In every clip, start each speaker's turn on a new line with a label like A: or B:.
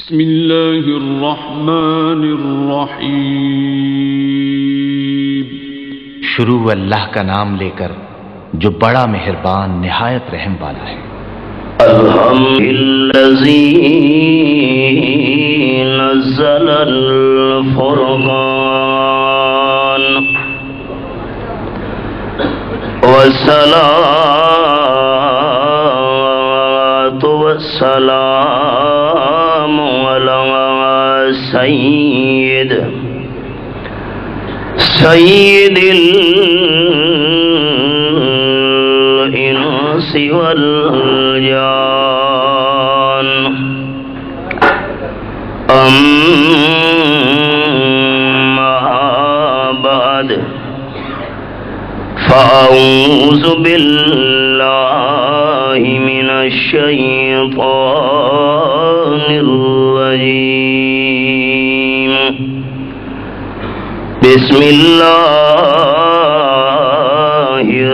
A: بسم اللہ الرحمن الرحیم۔
B: شروع اللہ کا نام لے کر جو بڑا مہربان نہایت رحم والا ہے۔
C: الحمدللہ نزل الفرقان والصلاة والسلام على سيد الإنس والجان، أما بعد، فأعوذ بالله من الشيطان الرجيم، بسم الله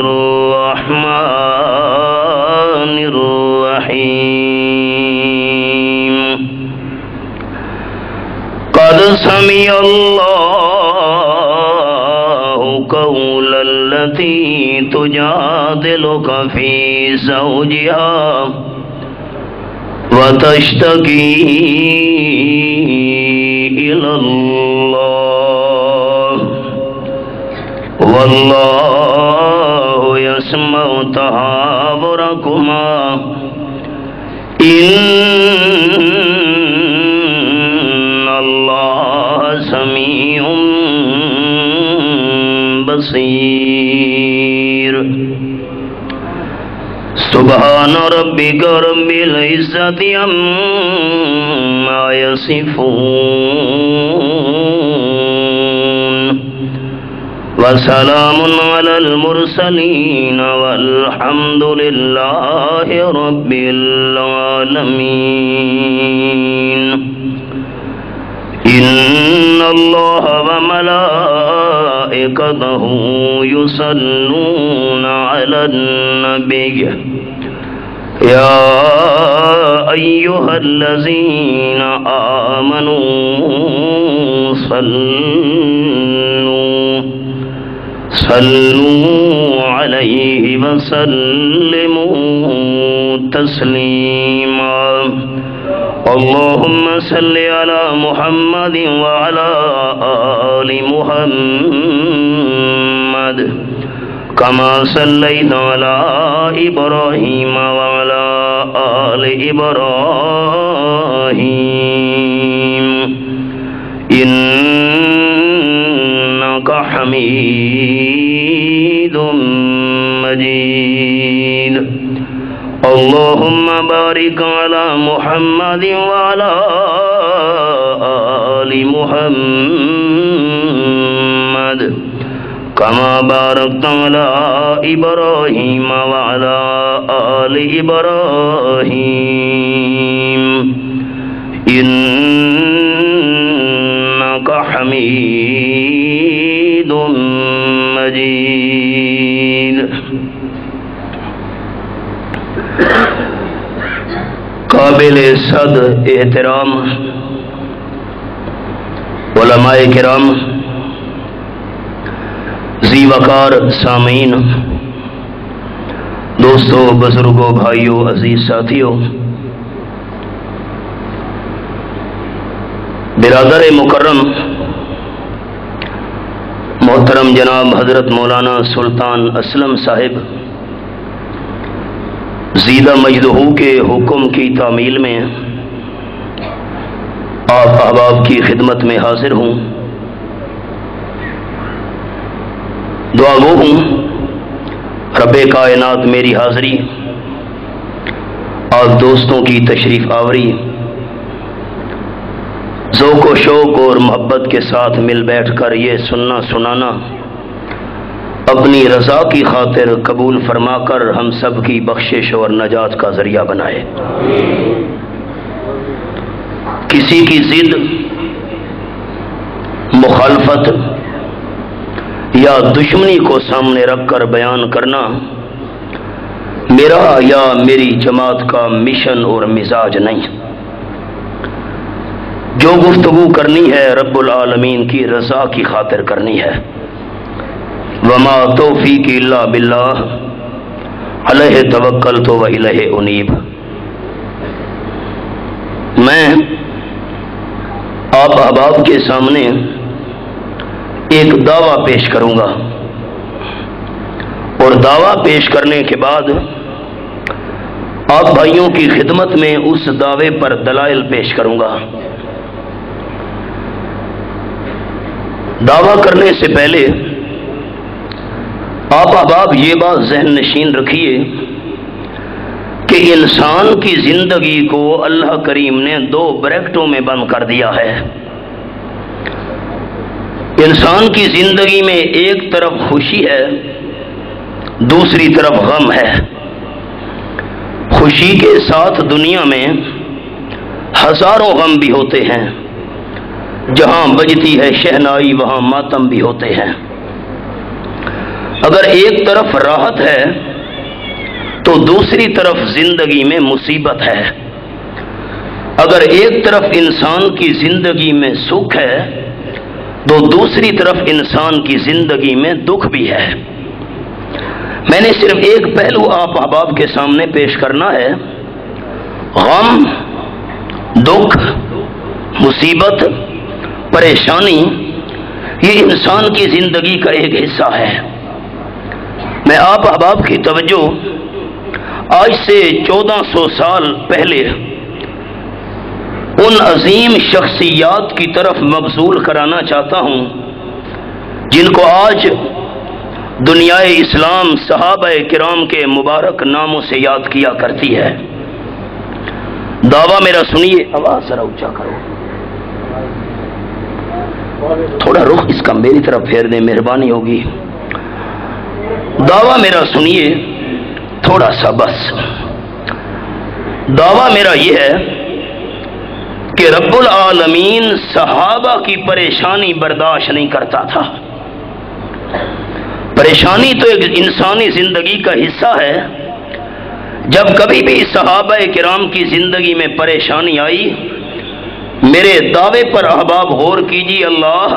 C: الرحمن الرحيم۔ قد سمع الله قول التي تجادلك في زوجها وتشتكي إلى الله، والله يسمع تحاوركما، إن الله سميع بصير۔ سبحان ربك رب العزة عما يصفون، وسلام على المرسلين، والحمد لله رب العالمين۔ إن الله وملائكته يصلون على النبي، يا أيها الذين آمنوا صلوا عليه وسلموا تسليما۔ اللهم صل على محمد وعلى آل محمد كما صليت على إبراهيم وعلى آل إبراهيم إنك حميد مجيد۔ اللهم بارك على محمد وعلى آل محمد كما باركت على إبراهيم وعلى آل إبراهيم إنك حميد مجيد۔ قابل صد احترام علماء کرام، ذی وقار سامعین، دوستو، بزرگوں، بھائیوں، عزیز ساتھیوں، برادر مکرم محترم جناب حضرت مولانا سلطان اسلم صاحب زیدہ مجدہ کے حکم کی تعمیل میں آپ احباب کی خدمت میں حاضر ہوں۔ دعا گو ہوں رب کائنات میری حاضری، آپ دوستوں کی تشریف آوری، ذوق و شوق اور محبت کے ساتھ مل بیٹھ کر یہ سننا سنانا اپنی رضا کی خاطر قبول فرما کر ہم سب کی بخشش اور نجات کا ذریعہ بنائے۔ کسی کی ضد، مخالفت یا دشمنی کو سامنے رکھ کر بیان کرنا میرا یا میری جماعت کا مشن اور مزاج نہیں۔ جو گفتگو کرنی ہے رب العالمین کی رضا کی خاطر کرنی ہے. وما توفیقی الا باللہ علیہ توکلت و الیہ انیب. میں آپ احباب کے سامنے ایک دعویٰ پیش کروں گا اور دعویٰ پیش کرنے کے بعد آپ بھائیوں کی خدمت میں اس دعوے پر دلائل پیش کروں گا. دعویٰ کرنے سے پہلے آپ احباب یہ بات ذہن نشین رکھیے کہ انسان کی زندگی کو اللہ کریم نے 2 بریکٹوں میں بند کر دیا ہے. انسان کی زندگی میں ایک طرف خوشی ہے، دوسری طرف غم ہے. خوشی کے ساتھ دنیا میں ہزاروں غم بھی ہوتے ہیں، جہاں بجتی ہے شہنائی وہاں ماتم بھی ہوتے ہیں. اگر ایک طرف راحت ہے تو دوسری طرف زندگی میں مصیبت ہے. اگر ایک طرف انسان کی زندگی میں سکھ ہے تو دوسری طرف انسان کی زندگی میں دکھ بھی ہے. میں نے صرف ایک پہلو آپ احباب کے سامنے پیش کرنا ہے. غم، دکھ، مصیبت، پریشانی یہ انسان کی زندگی کا ایک حصہ ہے. میں آپ احباب کی توجہ آج سے 1400 سال پہلے ان عظیم شخصیات کی طرف مبذول کرانا چاہتا ہوں جن کو آج دنیائے اسلام صحابہ کرام کے مبارک ناموں سے یاد کیا کرتی ہے. دعویٰ میرا سنیے. آواز ذرا اونچا کرو، تھوڑا رخ اس کا میری طرف پھیر دیں، مہربانی ہوگی. دعویٰ میرا سنیے تھوڑا سا بس. دعویٰ میرا یہ ہے کہ رب العالمین صحابہ کی پریشانی برداشت نہیں کرتا تھا. پریشانی تو ایک انسانی زندگی کا حصہ ہے. جب کبھی بھی صحابہ کرام کی زندگی میں پریشانی آئی، میرے دعوے پر احباب غور کیجیے، اللہ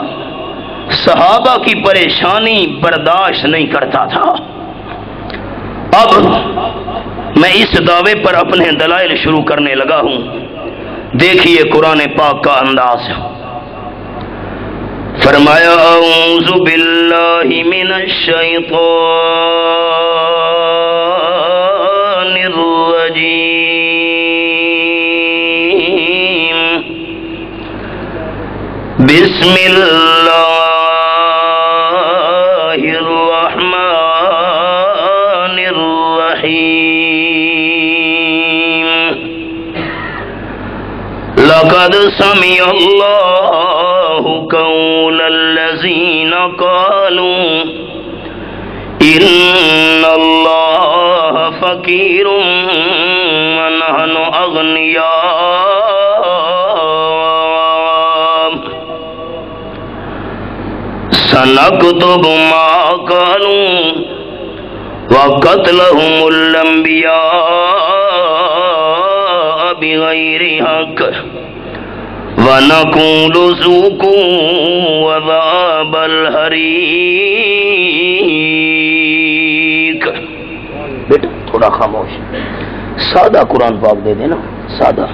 C: صحابہ کی پریشانی برداشت نہیں کرتا تھا. اب میں اس دعوے پر اپنے دلائل شروع کرنے لگا ہوں. دیکھیے قرآن پاک کا انداز. فرمایا اعوذ باللہ من الشیطان الرجیم بسم اللہ الرحمن الرحیم. لقد سمع اللہ قول الذین قالوا ان اللہ فقیر ونحن اغنیاء سنکتب ما قالوا وقتلهم الانبیاء بغیر حق وَنَقُولُ ذُوقُوا عَذَابَ الْحَرِيقِ. بیٹا تھوڑا خاموش، سادہ قرآن پاک دے دینا، سادہ.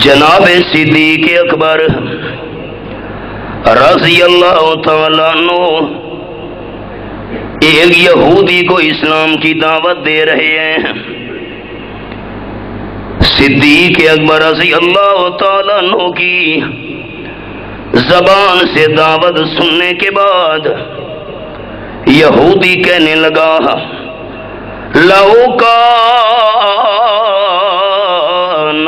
C: جناب صدیق اکبر رضی اللہ تعالیٰ عنہ ایک یہودی کو اسلام کی دعوت دے رہے ہیں. صدیق اکبر رضی اللہ تعالیٰ عنہ کی زبان سے دعوت سننے کے بعد یہودی کہنے لگا لَوْ كَانَ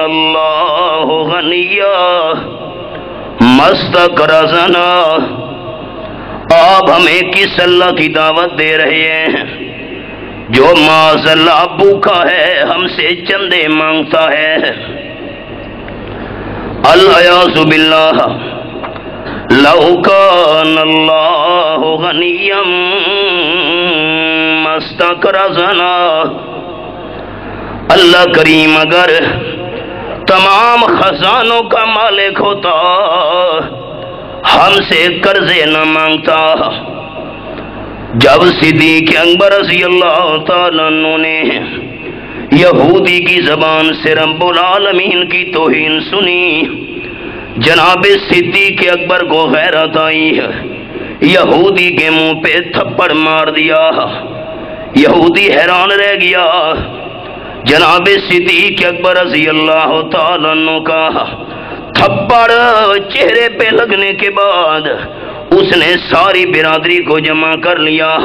C: اللَّهُ غَنِيًّا مَا اسْتَقْرَضَنَا. آپ ہمیں کس اللہ کی دعوت دے رہے ہیں جو معاذ اللہ بھوکا ہے، ہم سے چندے مانگتا ہے. العیاذ باللہ. لو کان اللہ غنیا ما استقرضنا. اللہ کریم اگر تمام خزانوں کا مالک ہوتا ہم سے قرضے نہ مانگتا۔ جب صدیق اکبر رضی اللہ تعالیٰ عنہ نے یہودی کی زبان سے رب العالمین کی توہین سنی، جناب صدیق اکبر کو غیرت آئی، یہودی کے منہ پہ تھپڑ مار دیا۔ یہودی حیران رہ گیا۔ جناب صدیق اکبر رضی اللہ تعالیٰ عنہ کا تھپڑ چہرے پہ لگنے کے بعد اس نے ساری برادری کو جمع کر لیا۔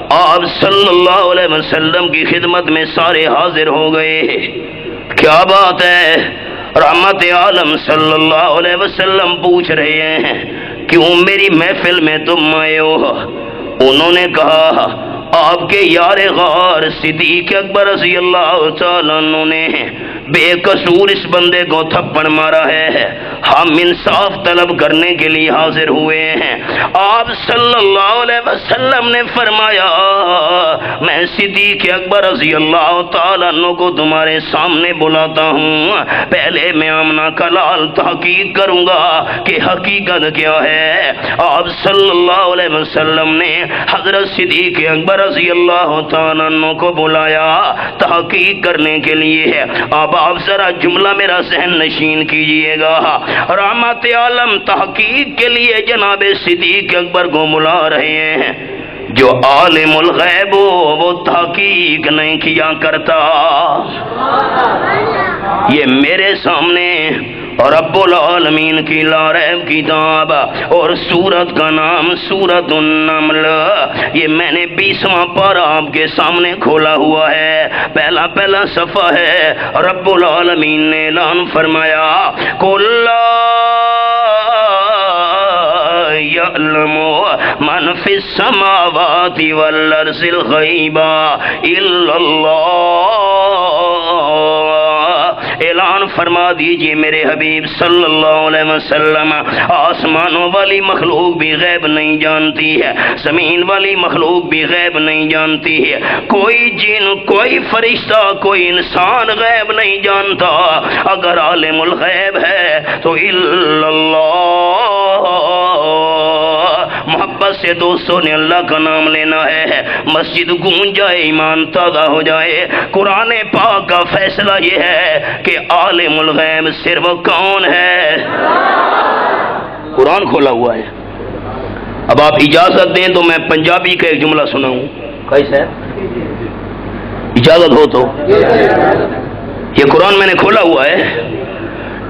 C: آپ صلی اللہ علیہ وسلم کی خدمت میں سارے حاضر ہو گئے۔ کیا بات ہے؟ رحمت عالم صلی اللہ علیہ وسلم پوچھ رہے ہیں کیوں میری محفل میں تم آئے ہو؟ انہوں نے کہا آپ کے یار غار صدیق اکبر رضی اللہ تعالیٰ عنہ نے بے قصور اس بندے کو تھپڑ مارا ہے، ہم انصاف طلب کرنے کے لیے حاضر ہوئے ہیں۔ آپ صلی اللہ علیہ وسلم نے فرمایا میں صدیق اکبر رضی اللہ تعالیٰ عنہ کو تمہارے سامنے بلاتا ہوں، پہلے میں آمنہ کا لال تحقیق کروں گا کہ حقیقت کیا ہے۔ آپ صلی اللہ علیہ وسلم نے حضرت صدیق اکبر رضی اللہ تعالیٰ عنہ کو بلایا تحقیق کرنے کے لیے۔ اب آپ ذرا جملہ میرا ذہن نشین کیجئے گا۔ رحمت عالم تحقیق کے لیے جناب صدیق اکبر کو بلا رہے ہیں۔ جو عالم الغیب ہو وہ تحقیق نہیں کیا کرتا۔ یہ میرے سامنے رب العالمین کی لاریب کتاب اور سورت کا نام سورت النمل، یہ میں نے 20واں پارہ آپ کے سامنے کھولا ہوا ہے۔ پہلا صفحہ ہے۔ رب العالمین نے اعلان فرمایا قُل يَعْلَمُ مَنْ فِي السَّمَاوَاتِ وَالْأَرْضِ الْغَيْبَ إِلَّا اللَّهُ۔ اعلان فرما دیجئے میرے حبیب صلی اللہ علیہ وسلم، آسمانوں والی مخلوق بھی غیب نہیں جانتی ہے، زمین والی مخلوق بھی غیب نہیں جانتی ہے، کوئی جن کوئی فرشتہ کوئی انسان غیب نہیں جانتا۔ اگر عالم الغیب ہے تو الا اللہ۔ محبت سے دوستوں نے اللہ کا نام لینا ہے، مسجد گونج جائے، ایمان تازہ ہو جائے۔ قرآن پاک کا فیصلہ یہ ہے کہ عالم الغیب صرف کون ہے؟ قرآن کھولا ہوا ہے۔ اب آپ اجازت دیں تو میں پنجابی کا ایک جملہ سناؤں، کیسا ہے؟ اجازت ہو تو یہ قرآن میں نے کھولا ہوا ہے۔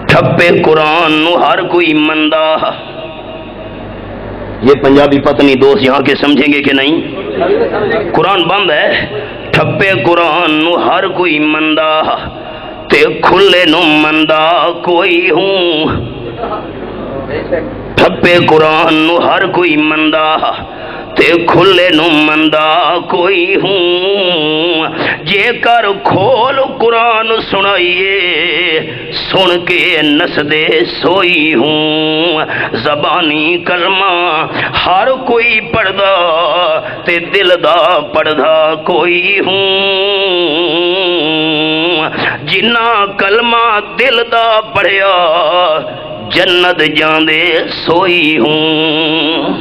C: ٹھپے قرآن نو ہر کوئی مندہ، یہ پنجابی پتنی دوست یہاں کے سمجھیں گے کہ نہیں؟ قرآن بند ہے۔ ٹھپے قرآن نو ہر کوئی مندہ تے کھلے نو مندہ کوئی ہوں۔ ٹھپے قرآن نو ہر کوئی مندہ تے کھلے نو مندہ کوئی ہوں۔ جے کر کھول قرآن سنائیے سن کے نسدے سوئی ہوں۔ زبانی کلمہ ہر کوئی پڑھدا تے دل دا پڑھدا کوئی ہوں۔ جنہ کلمہ دل دا پڑھیا جنت جاندے سوئی ہوں۔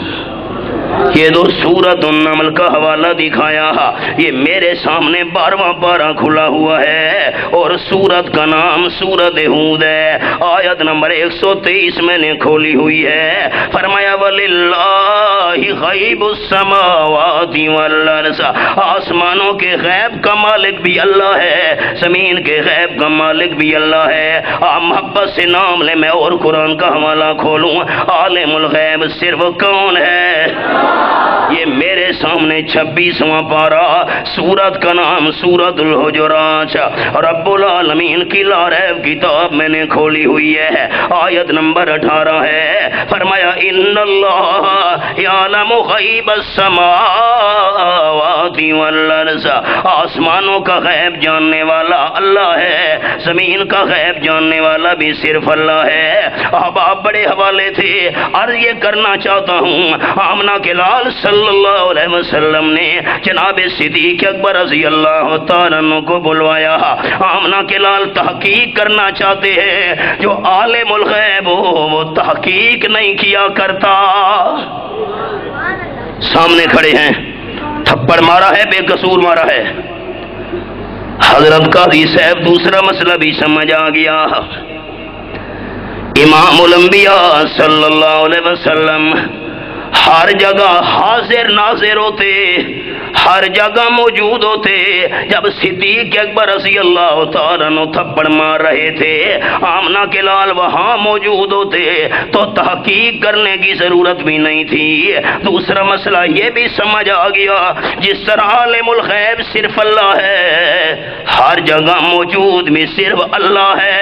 C: یہ دو سورت النمل کا حوالہ دکھایا، یہ میرے سامنے 12واں پارہ کھلا ہوا ہے اور سورت کا نام سورت ہود ہے۔ آیت نمبر 123 میں نے کھولی ہوئی ہے۔ فرمایا وَلِلَّهِ غَيْبُ السَّمَاوَاتِ وَالْأَرْضِ، آسمانوں کے غیب کا مالک بھی اللہ ہے، زمین کے غیب کا مالک بھی اللہ ہے۔ آپ محبت سے نام لے، میں اور قرآن کا حوالہ کھولوں۔ عالم الغیب صرف کون ہے؟ یہ میرے سامنے 26واں پارہ، سورت کا نام سورت الحجرات، رب العالمین کی لاریب کتاب میں نے کھولی ہوئی ہے۔ آیت نمبر 18 ہے۔ فرمایا ان اللہ یعلم غیب السماوات والارض، آسمانوں کا غیب جاننے والا اللہ ہے، زمین کا غیب جاننے والا بھی صرف اللہ ہے۔ اب آپ بڑے حوالے تھے، عرض یہ کرنا چاہتا ہوں آمنہ کے لال صلی صلی اللہ علیہ وسلم نے جناب صدیق اکبر رضی اللہ تعالیٰ عنہ کو بلوایا۔ آمنہ کے لال تحقیق کرنا چاہتے ہیں، جو عالم الغیب ہو وہ تحقیق نہیں کیا کرتا۔ سامنے کھڑے ہیں، تھپڑ مارا ہے، بے قصور مارا ہے۔ حضرت قاضی صاحب دوسرا مسئلہ بھی سمجھ آ گیا۔ امام الانبیاء صلی اللہ علیہ وسلم ہر جگہ حاضر ناظر ہوتے، ہر جگہ موجود ہوتے۔ جب صدیق اکبر رضی اللہ تعالیٰ عنہ تھپڑ مار رہے تھے، آمنہ کے لال وہاں موجود ہوتے تو تحقیق کرنے کی ضرورت بھی نہیں تھی۔ دوسرا مسئلہ یہ بھی سمجھ آ گیا، جس طرح عالم الغیب صرف اللہ ہے، ہر جگہ موجود بھی صرف اللہ ہے۔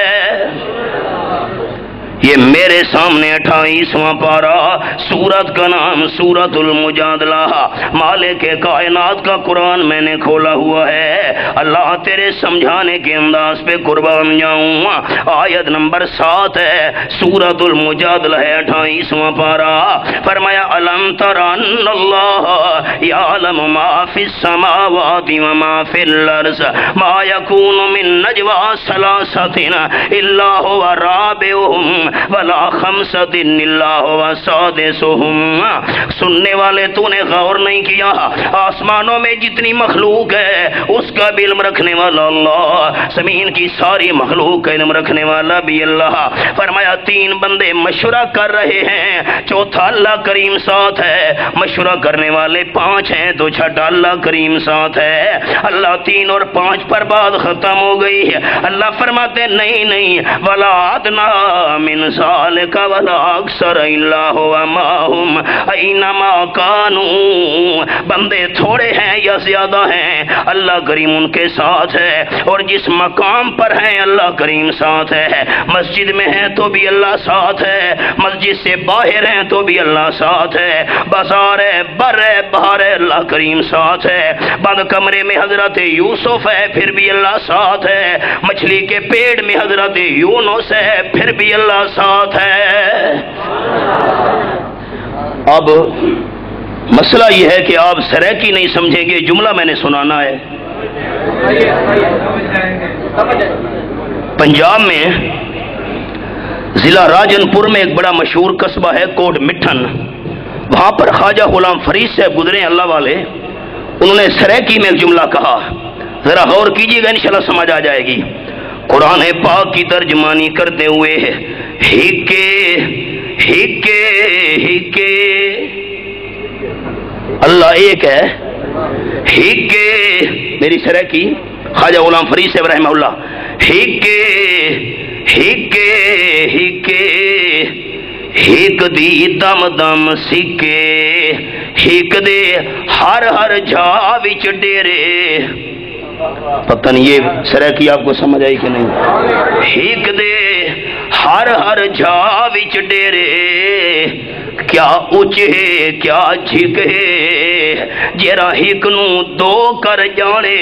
C: یہ میرے سامنے 28واں پارہ، سورت کا نام سورت المجادلہ، مالک کائنات کا قرآن میں نے کھولا ہوا ہے۔ اللہ تیرے سمجھانے کے انداز پہ قربان جاؤں۔ آیت نمبر 7 ہے، سورت المجادلہ ہے، 28واں پارہ۔ فرمایا الم تر ان اللہ یعلم ما فی السماوات وما فی الارض ما یکون من نجوى ثلاثة الا هو رابعهم ولا خمسۃ الا هو سادسهم۔ سننے والے تو نے غور نہیں کیا، آسمانوں میں جتنی مخلوق ہے اس کا بھی علم رکھنے والا اللہ، زمین کی ساری مخلوق کا علم رکھنے والا بھی اللہ۔ فرمایا 3 بندے مشورہ کر رہے ہیں، چوتھا اللہ کریم ساتھ ہے، مشورہ کرنے والے 5 ہیں تو چھٹا اللہ کریم ساتھ ہے۔ اللہ 3 اور 5 پر بات ختم ہو گئی ہے۔ اللہ فرماتے نہیں ولا ادنا من ذالک ولا اکثر الا هو معهم اینما کانوا۔ بندے تھوڑے ہیں یا زیادہ ہیں، اللہ کریم ان کے ساتھ ہے، اور جس مقام پر ہیں اللہ کریم ساتھ ہے۔ مسجد میں ہیں تو بھی اللہ ساتھ ہے، مسجد سے باہر ہیں تو بھی اللہ ساتھ ہے، بازار ہے، بر ہے، باہر ہے، اللہ کریم ساتھ ہے۔ بند کمرے میں حضرت یوسف ہے پھر بھی اللہ ساتھ ہے، مچھلی کے پیڑ میں حضرت یونس ہے پھر بھی اللہ ساتھ ہے۔ اب مسئلہ یہ ہے کہ آپ سریکی نہیں سمجھیں گے، جملہ میں نے سنانا ہے۔ پنجاب میں ضلع راجن پور میں ایک بڑا مشہور قصبہ ہے کوٹ مٹھن، وہاں پر خواجہ غلام فرید صاحب گزرے اللہ والے، انہوں نے سریکی میں ایک جملہ کہا، ذرا غور کیجیے گا انشاءاللہ سمجھ آ جائے گی۔ قرآن پاک کی ترجمانی کرتے ہوئے ہکے ہکے ہکے، اللہ ایک ہے، ہکے، میری سریکی خواجہ غلام فرید صاحب رحمہ اللہ، ہکے ہکے ہکے ہک دی دم دم سکے، ہک دے ہر ہر جا وچ ڈیرے۔ پتہ نہیں یہ سریکی آپ کو سمجھ آئی کہ نہیں؟ ہک دے ہر ہر جا وچ ڈیرے، کیا اچ ہے کیا جھک ہے، جیرا ہک نو دو کر جانے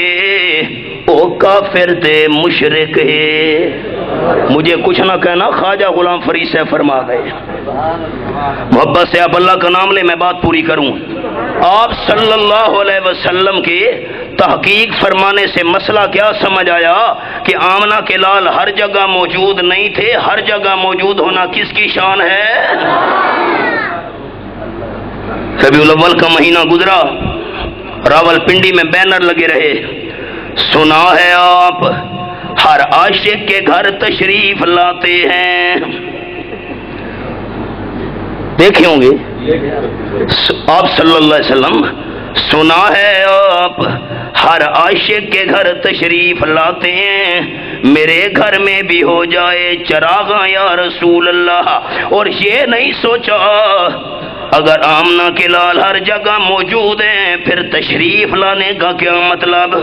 C: او کافر تے مشرک ہے۔ مجھے کچھ نہ کہنا، خواجہ غلام فرید سے فرما گئے۔ محبت سے آپ اللہ کا نام لے، میں بات پوری کروں۔ آپ صلی اللہ علیہ وسلم کے تحقیق فرمانے سے مسئلہ کیا سمجھ آیا کہ آمنہ کے لال ہر جگہ موجود نہیں تھے، ہر جگہ موجود ہونا کس کی شان ہے؟ ربیع الاول کا مہینہ گزرا، راول پنڈی میں بینر لگے رہے، سنا ہے آپ ہر عاشق کے گھر تشریف لاتے ہیں، دیکھے ہوں گے آپ صلی اللہ علیہ وسلم، سنا ہے آپ ہر عاشق کے گھر تشریف لاتے ہیں، میرے گھر میں بھی ہو جائے چراغاں یا رسول اللہ۔ اور یہ نہیں سوچا اگر آمنہ کے لال ہر جگہ موجود ہیں پھر تشریف لانے کا کیا مطلب؟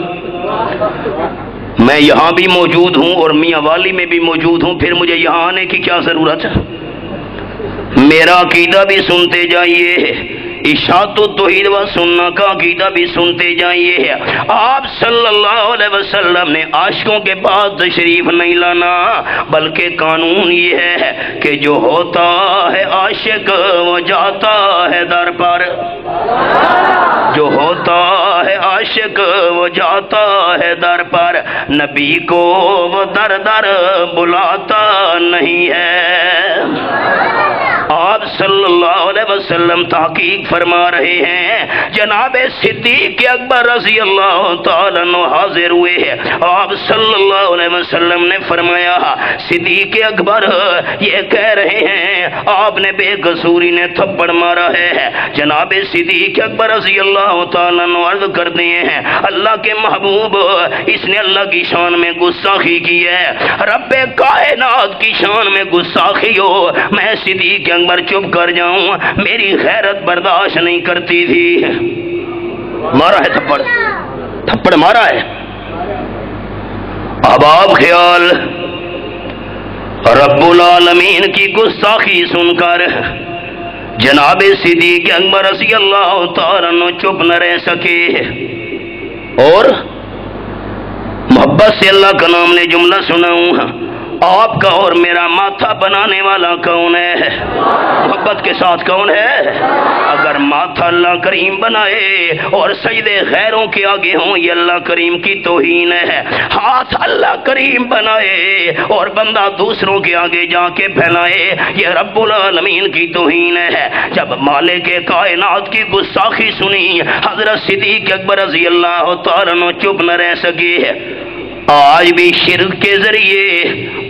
C: میں یہاں بھی موجود ہوں اور میاں والی میں بھی موجود ہوں، پھر مجھے یہاں آنے کی کیا ضرورت ہے؟ میرا عقیدہ بھی سنتے جائیے، اشاعت التوحید و سنہ کا عقیدہ بھی سنتے جائیے۔ آپ صلی اللہ علیہ وسلم نے عاشقوں کے پاس تشریف نہیں لانا، بلکہ قانون یہ ہے کہ جو ہوتا ہے عاشق وہ جاتا ہے در پر۔ جو ہوتا ہے عاشق وہ جاتا ہے در پر، نبی کو وہ در در بلاتا نہیں ہے۔ آپ صلی اللہ علیہ وسلم تحقیق فرما رہے ہیں، جناب صدیق اکبر رضی اللہ تعالیٰ عنہ حاضر ہوئے ہیں۔ آپ صلی اللہ علیہ وسلم نے فرمایا، صدیق اکبر یہ کہہ رہے ہیں آپ نے بے قصوری نے تھپڑ مارا ہے۔ جناب صدیق اکبر رضی اللہ تعالیٰ عنہ عرض کرتے ہیں، اللہ کے محبوب اس نے اللہ کی شان میں گستاخی کی ہے، رب کائنات کی شان میں گستاخی ہو، میں صدیق اکبر چپ کر جاؤں، میری غیرت برداشت نہیں کرتی تھی۔ مارا ہے تھپڑ مارا ہے۔ اب آپ خیال رب العالمین کی گستاخی سن کر جناب صدیق اکبر رضی اللہ تعالیٰ عنہ چپ نہ رہ سکے، اور محبت سے اللہ کا نام لے جملہ سناؤں، آپ کا اور میرا ماتھا بنانے والا کون ہے؟ محبت کے ساتھ کون ہے؟ اگر ماتھا اللہ کریم بنائے اور سجدے غیروں کے آگے ہوں، یہ اللہ کریم کی توہین ہے۔ ہاتھ اللہ کریم بنائے اور بندہ دوسروں کے آگے جا کے پھیلائے، یہ رب العالمین کی توہین ہے۔ جب مالک کائنات کی گستاخی سنی، حضرت صدیق اکبر رضی اللہ تعالیٰ عنہ چپ نہ رہ سکے۔ آج بھی شرک کے ذریعے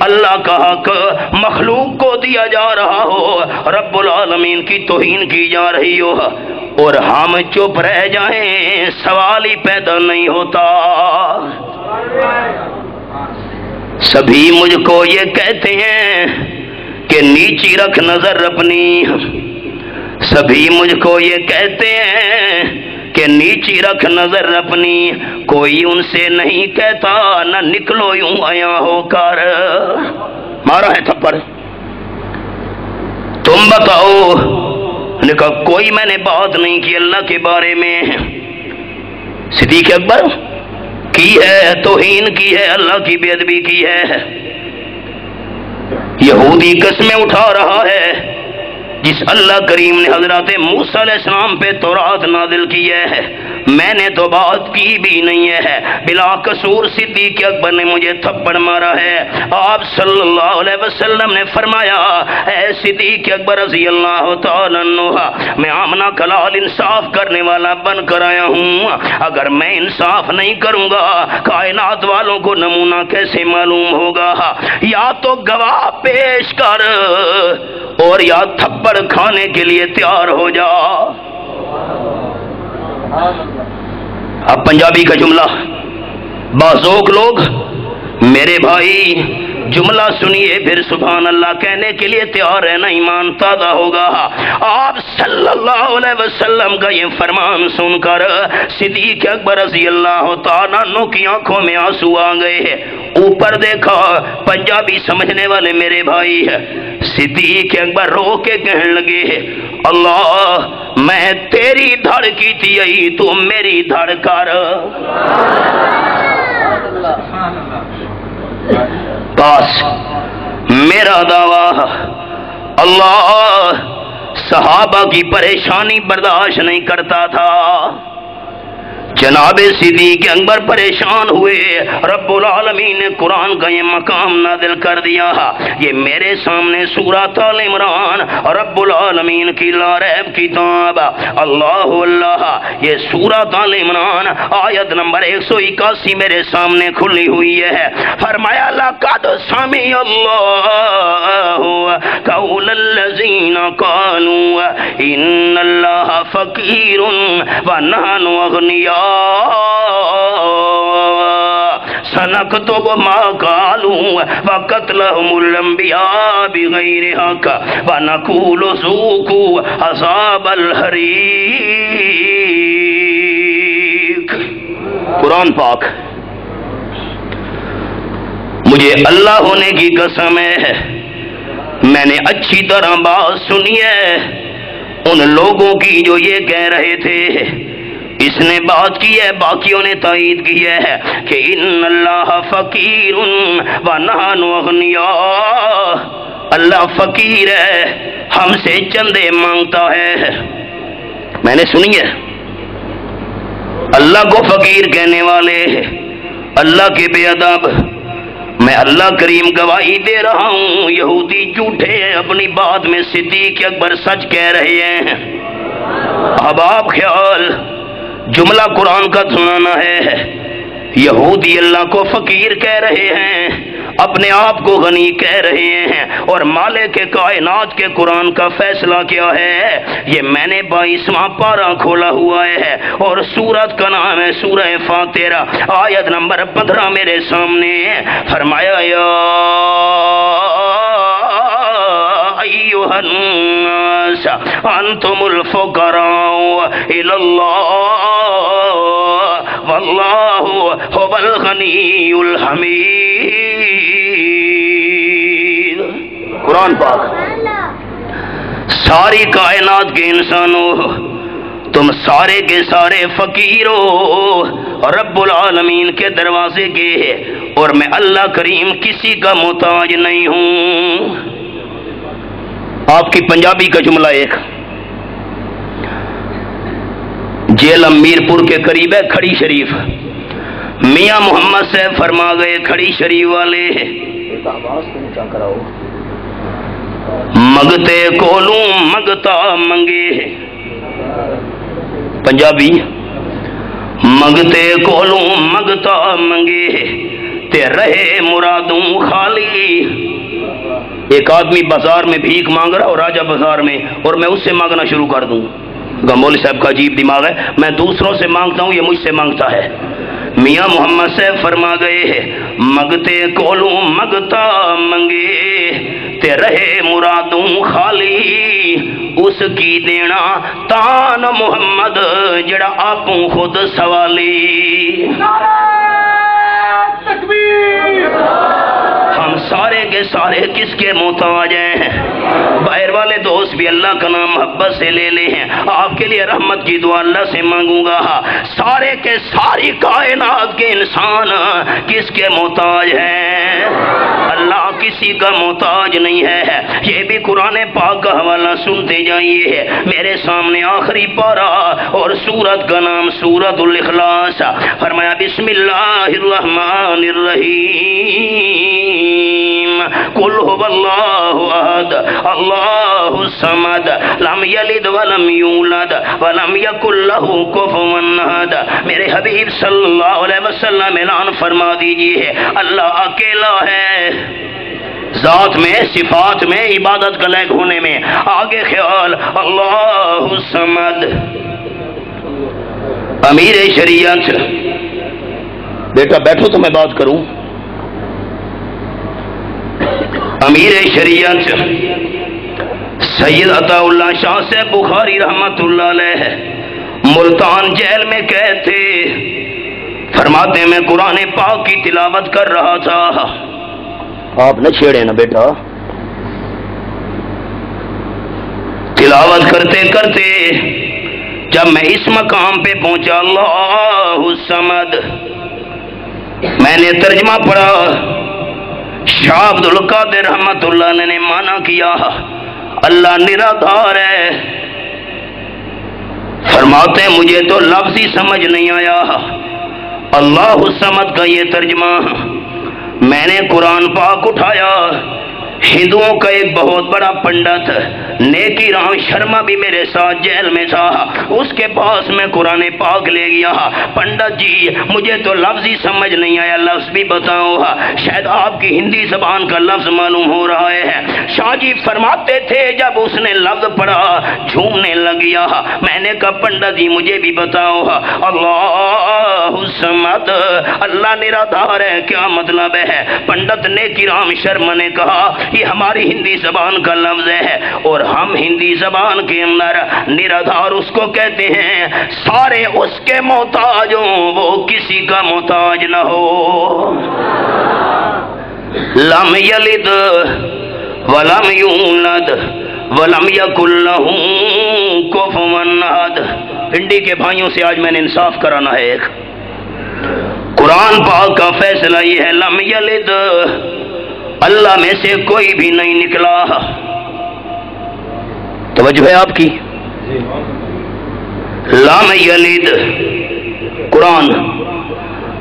C: اللہ کا حق مخلوق کو دیا جا رہا ہو، رب العالمین کی توہین کی جا رہی ہو، اور ہم چپ رہ جائیں، سوال ہی پیدا نہیں ہوتا۔ سبھی مجھ کو یہ کہتے ہیں کہ نیچی رکھ نظر اپنی، سبھی مجھ کو یہ کہتے ہیں کہ نیچی رکھ نظر اپنی، کوئی ان سے نہیں کہتا نہ نکلو یوں آیا ہو کر۔ مارا ہے تھپڑ۔ تم بتاؤ، نے کہا کوئی میں نے بات نہیں کی اللہ کے بارے میں۔ صدیق اکبر کی ہے، توہین کی ہے، اللہ کی بے ادبی کی ہے۔ یہودی قسمیں اٹھا رہا ہے جس اللہ کریم نے حضرت موسیٰ علیہ السلام پہ تورات نازل کی ہے، میں نے تو بات کی بھی نہیں ہے، بلا قصور صدیق اکبر نے مجھے تھپڑ مارا ہے۔ آپ صلی اللہ علیہ وسلم نے فرمایا، اے صدیق اکبر رضی اللہ تعالیٰ عنہ، میں آمنہ کلال انصاف کرنے والا بن کر آیا ہوں، اگر میں انصاف نہیں کروں گا کائنات والوں کو نمونہ کیسے معلوم ہوگا؟ یا تو گواہ پیش کر اور یا تھپڑ کھانے کے لیے تیار ہو جا۔ اب پنجابی کا جملہ، بازوق لوگ میرے بھائی جملہ سنیے، پھر سبحان اللہ کہنے کے لیے تیار رہنا، ایمان تازہ ہوگا۔ آپ صلی اللہ علیہ وسلم کا یہ فرمان سن کر صدیق اکبر رضی اللہ تعالیٰ عنہ کی آنکھوں میں آنسو آ گئے۔ اوپر دیکھا، پنجابی سمجھنے والے میرے بھائی، صدیق اکبر رو کے کہنے لگے، اللہ میں تیری دھڑ کی تھی، تو میری دھڑ کر۔ بس میرا دعویٰ، اللہ صحابہ کی پریشانی برداشت نہیں کرتا تھا، جناب صدیق اکبر پریشان ہوئے، رب العالمین نے قرآن کا یہ مقام نازل کر دیا۔ یہ میرے سامنے سورۃ آل عمران، رب العالمین کی لا ریب کتاب، اللہ اللہ، یہ سورۃ آل عمران آیت نمبر 181 میرے سامنے کھلی ہوئی ہے۔ فرمایا، لقد سمع اللہ قول الذین قالوا ان اللہ فقیر ونحن اغنیاء سنكتب ما قالوا وقتلهم الانبیاء بغیر حق ونقول ذوقوا عذاب الحریق۔ قرآن پاک، مجھے اللہ ہونے کی قسم ہے، میں نے اچھی طرح بات سنی ہے ان لوگوں کی جو یہ کہہ رہے تھے، اس نے بات کی ہے، باقیوں نے تائید کی ہے کہ ان اللہ فقیر ونحن اغنیاء، اللہ فقیر ہے، ہم سے چندے مانگتا ہے۔ میں نے سنی ہے، اللہ کو فقیر کہنے والے اللہ کے بے ادب، میں اللہ کریم گواہی دے رہا ہوں یہودی جھوٹے ہیں، اپنی بات میں صدیق اکبر سچ کہہ رہے ہیں۔ اب آپ خیال جملہ قرآن کا سنانا ہے، یہودی اللہ کو فقیر کہہ رہے ہیں، اپنے آپ کو غنی کہہ رہے ہیں، اور مالک کائنات کے قرآن کا فیصلہ کیا ہے؟ یہ میں نے 22واں پارہ کھولا ہوا ہے اور سورت کا نام ہے سورہ فاتحہ، آیت نمبر 15 میرے سامنے ہے۔ فرمایا یا ایھا الناس انتم الفقراء الی اللہ واللہ هو الغنی الحمید۔ قرآن پاک، ساری کائنات کے انسانوں تم سارے کے سارے فقیر ہو رب العالمین کے دروازے کے، اور میں اللہ کریم کسی کا محتاج نہیں ہوں۔ آپ کی پنجابی کا جملہ ایک، جیل امیر پور کے قریب ہے کھڑی شریف، میاں محمد صاحب فرما گئے کھڑی شریف والے مگتے کولوں مگتا منگے، پنجابی، مگتے کولوں مگتا منگے تے رہے مرادوں خالی۔ ایک آدمی بازار میں بھیک مانگ رہا اور راجہ بازار میں، اور میں اس سے مانگنا شروع کر دوں، مولوی صاحب کا عجیب دماغ ہے، میں دوسروں سے مانگتا ہوں، یہ مجھ سے مانگتا ہے۔ میاں محمد صاحب فرما گئے مگتے کولوں مگتا منگے تے رہے مرادوں خالی، اس کی دینا تان محمد جڑا آپوں خود سوالی۔ ہم سارے کے سارے کس کے محتاج ہیں؟ باہر والے دوست بھی اللہ کا نام محبت سے لے لے ہیں، آپ کے لیے رحمت کی دعا اللہ سے مانگوں گا۔ سارے کے ساری کائنات کے انسان کس کے محتاج ہیں؟ اللہ کسی کا محتاج نہیں ہے۔ یہ بھی قرآن پاک کا حوالہ سنتے جائیے، میرے سامنے آخری پارہ اور سورت کا نام سورت الاخلاص۔ فرمایا بسم اللہ الرحمن الرحیم، قل هو اللہ احد اللہ الصمد لم یلد ولم یولد ولم یکن لہ کفوا احد۔ میرے حبیب صلی اللہ علیہ وسلم اعلان فرما دیجئے اللہ اکیلا ہے، ذات میں، صفات میں، عبادت کا لائق ہونے میں۔ آگے خیال اللہ الصمد۔ امیر شریعت، بیٹا بیٹھو تو میں بات کروں۔ امیر شریعت سید عطا اللہ شاہ سے بخاری رحمت اللہ علیہ ملتان جیل میں کہتے، فرماتے میں قرآن پاک کی تلاوت کر رہا تھا۔ آپ نہ چھیڑے نا بیٹا، تلاوت کرتے کرتے جب میں اس مقام پہ پہنچا اللہ الصمد، میں نے ترجمہ پڑھا، شاہ عبد القادر رحمت اللہ نے مانا کیا اللہ نرادھار ہے۔ فرماتے ہیں مجھے تو لفظ ہی سمجھ نہیں آیا اللہ الصمد کا یہ ترجمہ۔ میں نے قرآن پاک اٹھایا، ہندوؤں کا ایک بہت بڑا پنڈت نیکی رام شرما بھی میرے ساتھ جیل میں تھا، اس کے پاس میں قرآن پاک لے گیا۔ پنڈت جی مجھے تو لفظ ہی سمجھ نہیں آیا، لفظ بھی بتاؤ، شاید آپ کی ہندی زبان کا لفظ معلوم ہو رہا ہے۔ شاہ جی فرماتے تھے جب اس نے لفظ پڑھا جھومنے لگ گیا۔ میں نے کہا پنڈت جی مجھے بھی بتاؤ، اللہ الصمد اللہ نرادھار ہے کیا مطلب ہے؟ پنڈت نیکی رام شرما نے کہا یہ ہماری ہندی زبان کا لفظ ہے، اور ہم ہندی زبان کے اندر نرادھار اس کو کہتے ہیں سارے اس کے محتاج ہوں وہ کسی کا محتاج نہ ہو۔ لم یلد ولم یولد ولم یکن لہ کفوا احد۔ پنڈی کے بھائیوں سے آج میں نے انصاف کرانا ہے، ایک قرآن پاک کا فیصلہ یہ ہے لم یلد، اللہ میں سے کوئی بھی نہیں نکلا۔ توجہ ہے آپ کی؟ لم یلد قرآن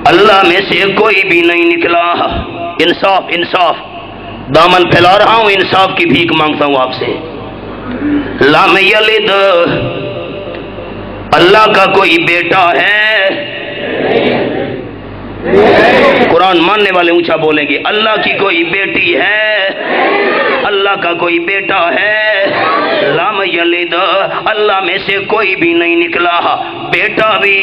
C: اللہ میں سے کوئی بھی نہیں نکلا. انصاف انصاف، دامن پھیلا رہا ہوں، انصاف کی بھیک مانگتا ہوں آپ سے. لم یلد، اللہ کا کوئی بیٹا ہے؟ قرآن ماننے والے اونچا بولیں گے. اللہ کی کوئی بیٹی ہے؟ اللہ کا کوئی بیٹا ہے؟ لم یلد، اللہ میں سے کوئی بھی نہیں نکلا، بیٹا بھی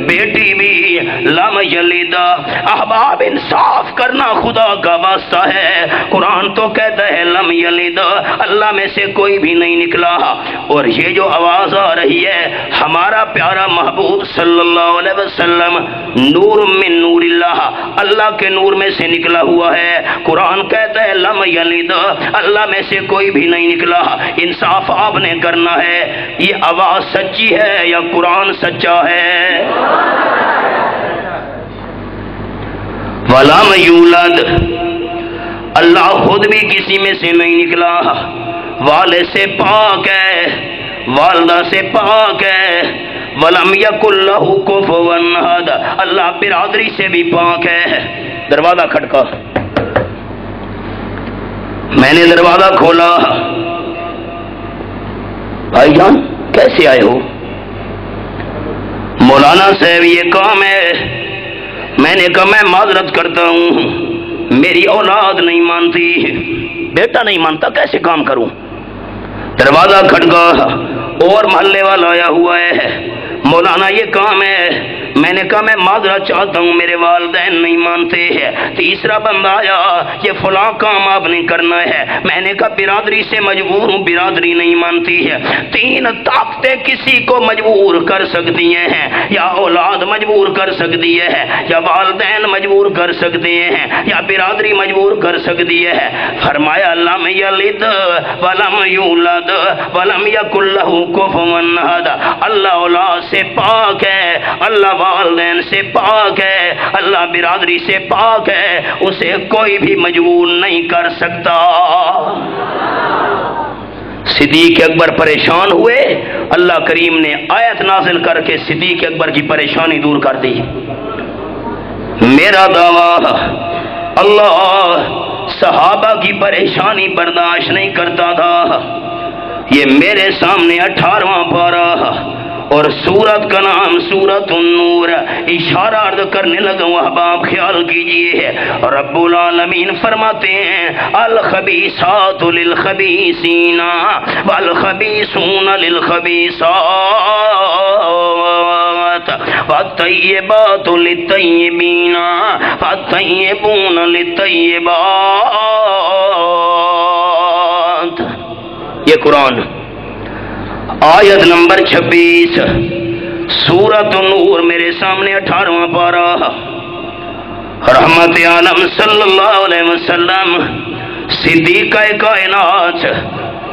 C: بیٹی بھی. لم یلد، احباب انصاف کرنا خدا کا واسطہ ہے. قرآن تو کہتا ہے لم یلد، اللہ میں سے کوئی بھی نہیں نکلا. اور یہ جو آواز آ رہی ہے، ہمارا پیارا محبوب صلی اللہ علیہ وسلم نور من نور اللہ، اللہ کے نور میں سے نکلا ہوا ہے. قرآن کہتا ہے لم یلد، اللہ میں سے کوئی بھی نہیں نکلا. انصاف آپ نے کرنا ہے. یہ آواز سچی ہے یا قرآن سچا ہے؟ وَلَمْ یولد، اللہ خود بھی کسی میں سے نہیں نکلا، والد سے پاک ہے، والدہ سے پاک ہے. وَلَمْ يَكُنْ لَهُ كُفُوًا أَحَدٌ، اللہ برادری سے بھی پاک ہے. دروازہ کھٹکا، میں نے دروازہ کھولا. بھائی جان کیسے آئے ہو؟ مولانا صاحب یہ کام ہے. میں نے کہا میں معذرت کرتا ہوں، میری اولاد نہیں مانتی، بیٹا نہیں مانتا، کیسے کام کروں؟ دروازہ کھٹکا، اور محلے والا آیا ہوا ہے. مولانا یہ کام ہے. میں نے کہا میں معذرت چاہتا ہوں، میرے والدین نہیں مانتے ہیں. تیسرا بندہ آیا، یہ فلاں کام آپ نے کرنا ہے. میں نے کہا برادری سے مجبور ہوں، برادری نہیں مانتی ہے. 3 طاقتیں کسی کو مجبور کر سکتی ہیں، یا اولاد مجبور کر سکتی ہے، یا والدین مجبور کر سکتے ہیں، یا برادری مجبور کر سکتی ہے. فرمایا لم یلد ولم یولد ولم یکن لہ کفوا احد، اللہ اولاد سے پاک ہے، اللہ والدین سے پاک ہے، اللہ برادری سے پاک ہے، اسے کوئی بھی مجبور نہیں کر سکتا. صدیق اکبر پریشان ہوئے، اللہ کریم نے آیت نازل کر کے صدیق اکبر کی پریشانی دور کر دی. میرا دعویٰ، اللہ صحابہ کی پریشانی برداشت نہیں کرتا تھا. یہ میرے سامنے 18واں پارہ اور سورت کا نام سورت النور. اشارہ عرض کرنے لگا ہوں، احباب خیال کیجئے. رب العالمین فرماتے ہیں الخبیثات للخبیثین والخبیثون للخبیثات والطیبات للطیبین والطیبون للطیبات. یہ قرآن آیت نمبر 26 سورت النور میرے سامنے 18واں پارہ. رحمت عالم صلی اللہ علیہ وسلم صدیقہ کائنات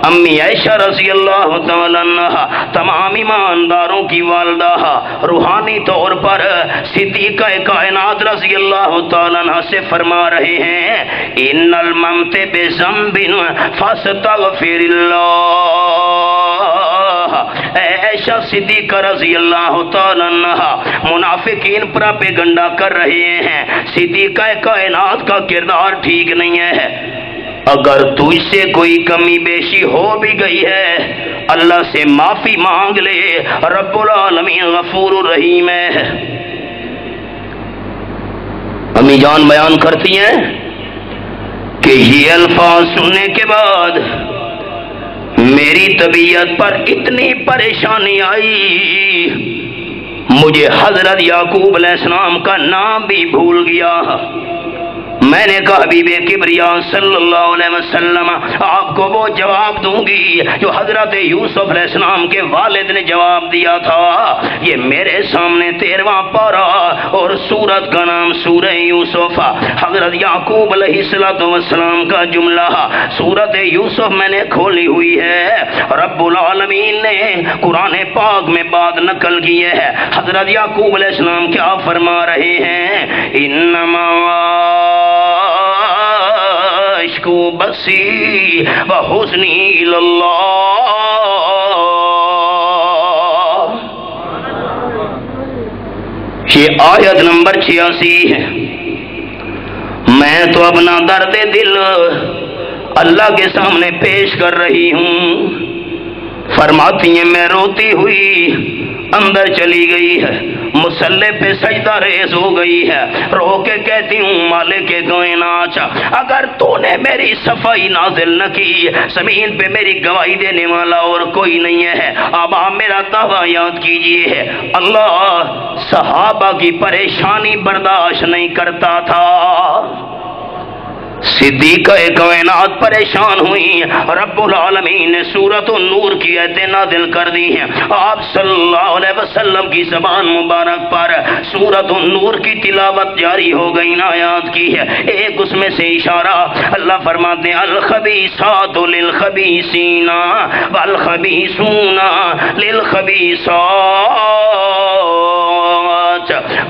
C: امی عائشہ رضی اللہ تعالی عنہ، تمام ایمانداروں کی والدہ، روحانی طور پر صدیقہ کائنات رضی اللہ تعالی عنہ سے فرما رہے ہیں ان الممت بذنب فاستغفر اللہ. عائشہ صدیقہ رضی اللہ تعالی عنہ منافقین پراپیگنڈا کر رہے ہیں صدیقہ کائنات کا کردار ٹھیک نہیں ہے. اگر تجھ سے کوئی کمی بیشی ہو بھی گئی ہے اللہ سے معافی مانگ لے، رب العالمین غفور الرحیم ہے. امی جان بیان کرتی ہیں کہ یہ الفاظ سننے کے بعد میری طبیعت پر اتنی پریشانی آئی، مجھے حضرت یعقوب علیہ السلام کا نام بھی بھول گیا. میں نے کہا حبیب کبریا صلی اللہ علیہ وسلم آپ کو وہ جواب دوں گی جو حضرت یوسف علیہ السلام کے والد نے جواب دیا تھا. یہ میرے سامنے 13واں پارہ اور سورت کا نام سورہ یوسف. حضرت یعقوب علیہ السلام کا جملہ سورت یوسف میں نے کھولی ہوئی ہے. رب العالمین نے قرآن پاک میں بات نقل کی ہے. حضرت یعقوب علیہ السلام کیا فرما رہے ہیں؟ انما اشکو بسی و حزنی اللہ. یہ آیت نمبر 86 ہے۔ میں تو اپنا درد دل اللہ کے سامنے پیش کر رہی ہوں۔ فرماتی ہیں میں روتی ہوئی اندر چلی گئی ہے، مصلے پہ سجدہ ریز ہو گئی ہے، رو کے کہتی ہوں مالک کائنات، اگر تو نے میری صفائی نازل نہ کی، زمین پہ میری گواہی دینے والا اور کوئی نہیں ہے، اب آپ میرا دعویٰ یاد کیجئے۔ اللہ صحابہ کی پریشانی برداشت نہیں کرتا تھا، صدیقہ کائنات پریشان ہوئی، رب العالمین نے سورۃ النور کی آیتیں نازل کر دی ہیں۔ آپ صلی اللہ علیہ وسلم کی زبان مبارک پر سورۃ النور کی تلاوت جاری ہو گئی، آیات کی ہے ایک اس میں سے اشارہ، اللہ فرماتے ہیں الخبیثات للخبیثین والخبیثون للخبیثات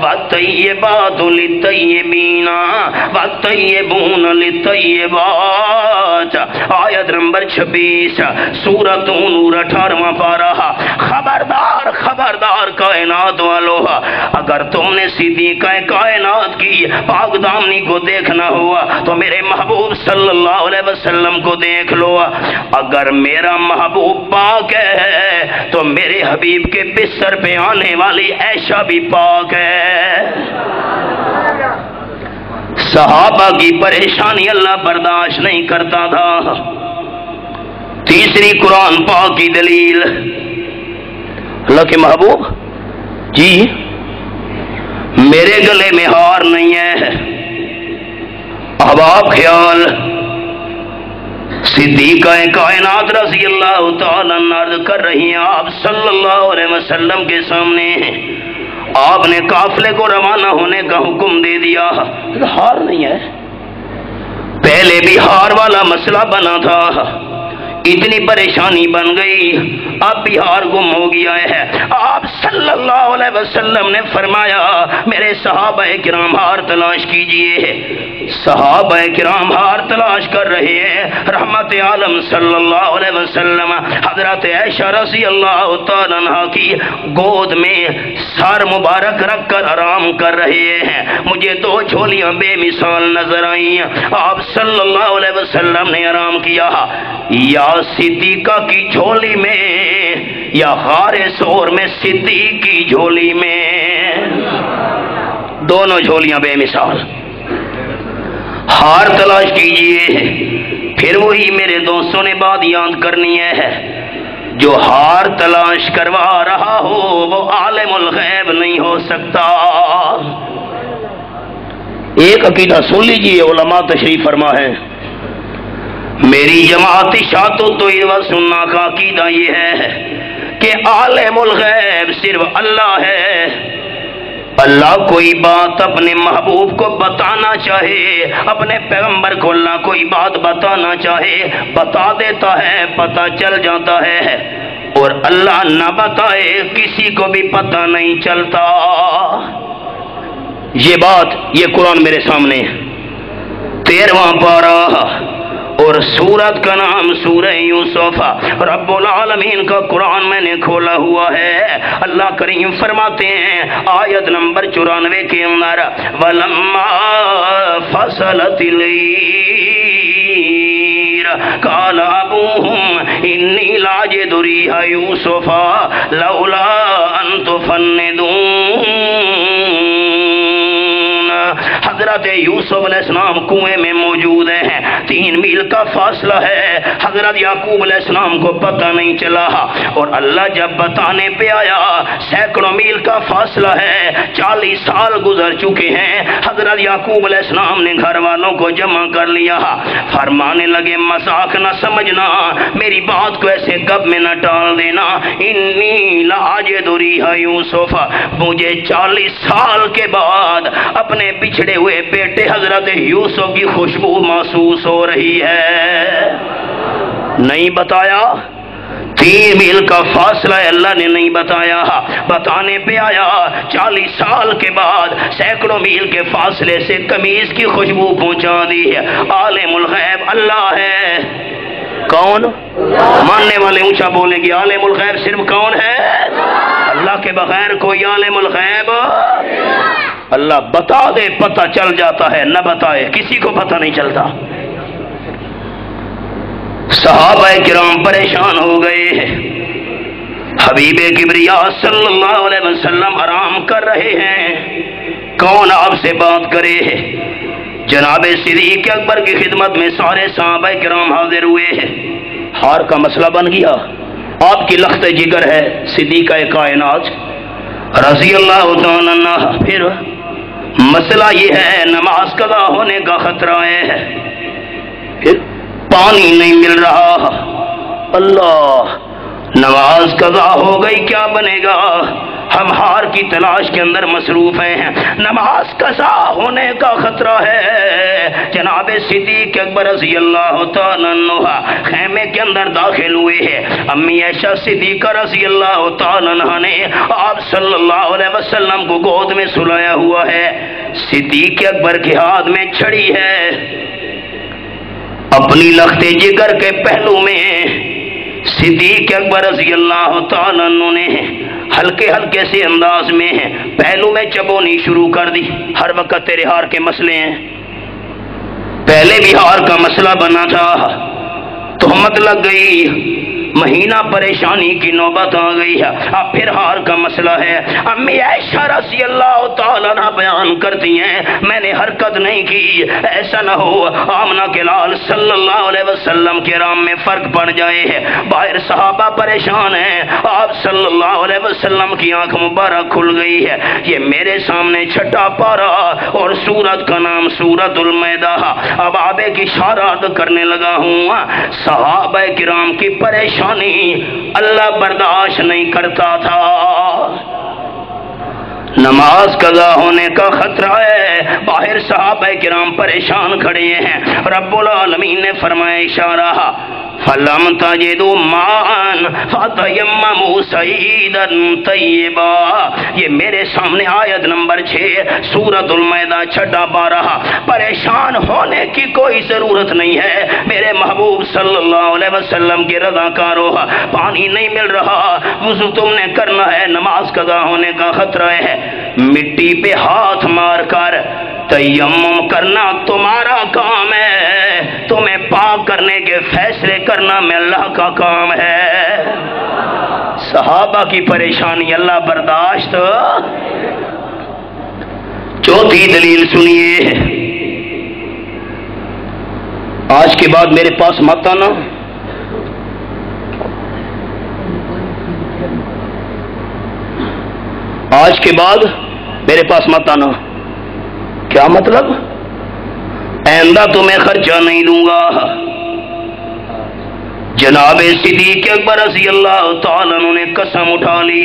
C: والطیبات للطیبین والطیبون للطیبات۔ آیت نمبر 26 سورۃ نور 18واں پارہ۔ خبردار خبردار کائنات والو، اگر تم نے صدیقہ کائنات کی پاک دامنی کو دیکھنا ہوا تو میرے محبوب صلی اللہ علیہ وسلم کو دیکھ لو۔ اگر میرا محبوب پاک ہے تو میرے حبیب کے بستر پہ آنے والی عائشہ بھی پاک ہے۔ صحابہ کی پریشانی اللہ برداشت نہیں کرتا تھا۔ تیسری قرآن پاک کی دلیل، اللہ کے محبوب جی میرے گلے میں ہار نہیں ہے، اب آپ خیال صدیقہ کائنات رضی اللہ تعالیٰ عرض کر رہی ہیں آپ صلی اللہ علیہ وسلم کے سامنے، آپ نے قافلے کو روانہ ہونے کا حکم دے دیا، ہار نہیں ہے، پہلے بھی ہار والا مسئلہ بنا تھا، اتنی پریشانی بن گئی، اب بھی ہار گم ہو گیا ہے۔ آپ صلی اللہ علیہ وسلم نے فرمایا میرے صحابہ کرام ہار تلاش کیجئے۔ صحابہ کرام ہار تلاش کر رہے ہیں، رحمت عالم صلی اللہ علیہ وسلم حضرت عائشہ رضی اللہ تعالیٰ عنہ کی گود میں سر مبارک رکھ کر آرام کر رہے ہیں۔ مجھے دو جھولیاں بے مثال نظر آئیں، آپ صلی اللہ علیہ وسلم نے آرام کیا، یا صدیقہ کی جھولی میں یا غار ثور میں صدیق کی جھولی میں، دونوں جھولیاں بے مثال۔ ہار تلاش کیجئے، پھر وہی میرے دوستوں نے بات یاد کرنی ہے، جو ہار تلاش کروا رہا ہو وہ عالم الغیب نہیں ہو سکتا۔ ایک عقیدہ سن لیجئے، علماء تشریف فرما ہے، میری جماعت شاعت و سننا کا عقیدہ یہ ہے کہ عالم الغیب صرف اللہ ہے۔ اللہ کوئی بات اپنے محبوب کو بتانا چاہے، اپنے پیغمبر کو اللہ کوئی بات بتانا چاہے بتا دیتا ہے، پتہ چل جاتا ہے، اور اللہ نہ بتائے کسی کو بھی پتہ نہیں چلتا۔ یہ بات، یہ قرآن میرے سامنے 13واں پارہ اور سورت کا نام سورہ یوسف، رب العالمین کا قرآن میں نے کھولا ہوا ہے۔ اللہ کریم فرماتے ہیں آیت نمبر 94 کے اندر وَلَمَّا فَصَلَتِ الْعِيرُ قَالَ أَبُوهُمْ إِنِّي لَأَجِدُ رِيحَ يُوسُفَ لَوْلَا أَن تُفَنِّدُونِ۔ حضرت یوسف علیہ السلام کنویں میں موجود ہیں، 3 میل کا فاصلہ ہے، حضرت یعقوب علیہ السلام کو پتہ نہیں چلا، اور اللہ جب بتانے پہ آیا سینکڑوں میل کا فاصلہ ہے، 40 سال گزر چکے ہیں، حضرت یعقوب علیہ السلام نے گھر والوں کو جمع کر لیا، فرمانے لگے مذاق نہ سمجھنا، میری بات کو ایسے گپ میں نہ ٹال دینا، انی لاجد ریح یوسف، مجھے 40 سال کے بعد اپنے بچھڑے ہوئے بیٹے حضرت یوسف کی خوشبو محسوس ہو رہی ہے۔ نہیں بتایا، 3 میل کا فاصلہ ہے، اللہ نے نہیں بتایا، بتانے پہ آیا 40 سال کے بعد سینکڑوں میل کے فاصلے سے قمیض کی خوشبو پہنچا دی ہے۔ عالم الغیب اللہ ہے، کون؟ ماننے والے اونچا بولیں گے عالم الغیب صرف کون ہے؟ اللہ کے کے بغیر کوئی عالم الغیب اللہ بتا دے پتہ چل جاتا ہے، نہ بتائے کسی کو پتہ نہیں چلتا۔ صحابہ کرام پریشان ہو گئے، حبیب کبریا صلی اللہ علیہ وسلم آرام کر رہے ہیں، کون آپ سے بات کرے؟ جناب صدیق اکبر کی خدمت میں سارے صحابہ کرام حاضر ہوئے ہیں۔ ہار کا مسئلہ بن گیا، آپ کی لخت جگر ہے صدیقہ کائنات رضی اللہ تعالی عنہ۔ پھر مسئلہ یہ ہے نماز قضا ہونے کا خطرہ ہے، پھر پانی نہیں مل رہا، اللہ نماز قضا ہو گئی کیا بنے گا؟ ہم ہار کی تلاش کے اندر مصروف ہیں، نماز قضا ہونے کا خطرہ ہے۔ جناب صدیق اکبر رضی اللہ تعالیٰ عنہ خیمے کے اندر داخل ہوئے ہیں، امی عائشہ صدیقہ رضی اللہ تعالیٰ عنہ نے آپ صلی اللہ علیہ وسلم کو گود میں سلایا ہوا ہے، صدیق اکبر کے ہاتھ میں چھڑی ہے، اپنی لخت جگر کے پہلو میں صدیق اکبر رضی اللہ تعالیٰ عنہ نے ہلکے ہلکے سے انداز میں پہلو میں چبونی شروع کر دی۔ ہر وقت تیرے ہار کے مسئلے ہیں، پہلے بھی ہار کا مسئلہ بنا تھا، تہمت لگ گئی، مہینہ پریشانی کی نوبت آ گئی ہے، اب پھر ہار کا مسئلہ ہے۔ امی عائشہ رضی اللہ تعالیٰ عنہ بیان کرتی ہیں میں نے حرکت نہیں کی، ایسا نہ ہو آمنہ کے لال صلی اللہ علیہ وسلم کے رام میں فرق پڑ جائے۔ باہر صحابہ پریشان ہیں، آپ صلی اللہ علیہ وسلم کی آنکھ مبارک کھل گئی ہے، یہ میرے سامنے چھٹا پارا اور سورت کا نام سورت المائدہ، اب آبے کی اشارات کرنے لگا ہوں۔ صحابہ کرام کی پریشانی اللہ برداشت نہیں کرتا تھا، نماز قضا ہونے کا خطرہ ہے، باہر صحابہ کرام پریشان کھڑے ہیں، رب العالمین نے فرمایا اشارہ فَلَمْ تَجِدُوا مَاءً فَتَيَمَّمُوا صَعِيدًا طَيِّبًا، یہ میرے سامنے آیت نمبر 6 سورۃ المائدہ چھٹا پارہ۔ پریشان ہونے کی کوئی ضرورت نہیں ہے میرے محبوب صلی اللہ علیہ وسلم کے رضا کارو، پانی نہیں مل رہا، وضو تم نے کرنا ہے، نماز قضا ہونے کا خطرہ ہے، مٹی پہ ہاتھ مار کر تیمم کرنا تمہارا کام ہے، تمہیں پاک کرنے کے فیصلے کرنا میں اللہ کا کام ہے۔ صحابہ کی پریشانی اللہ برداشت۔ چوتھی دلیل سنیے، آج کے بعد میرے پاس مت آنا، آج کے بعد میرے پاس مت آنا۔ کیا مطلب؟ آئندہ تمہیں خرچہ نہیں دوں گا۔ جناب صدیق اکبر رضی اللہ تعالیٰ عنہ نے قسم اٹھا لی،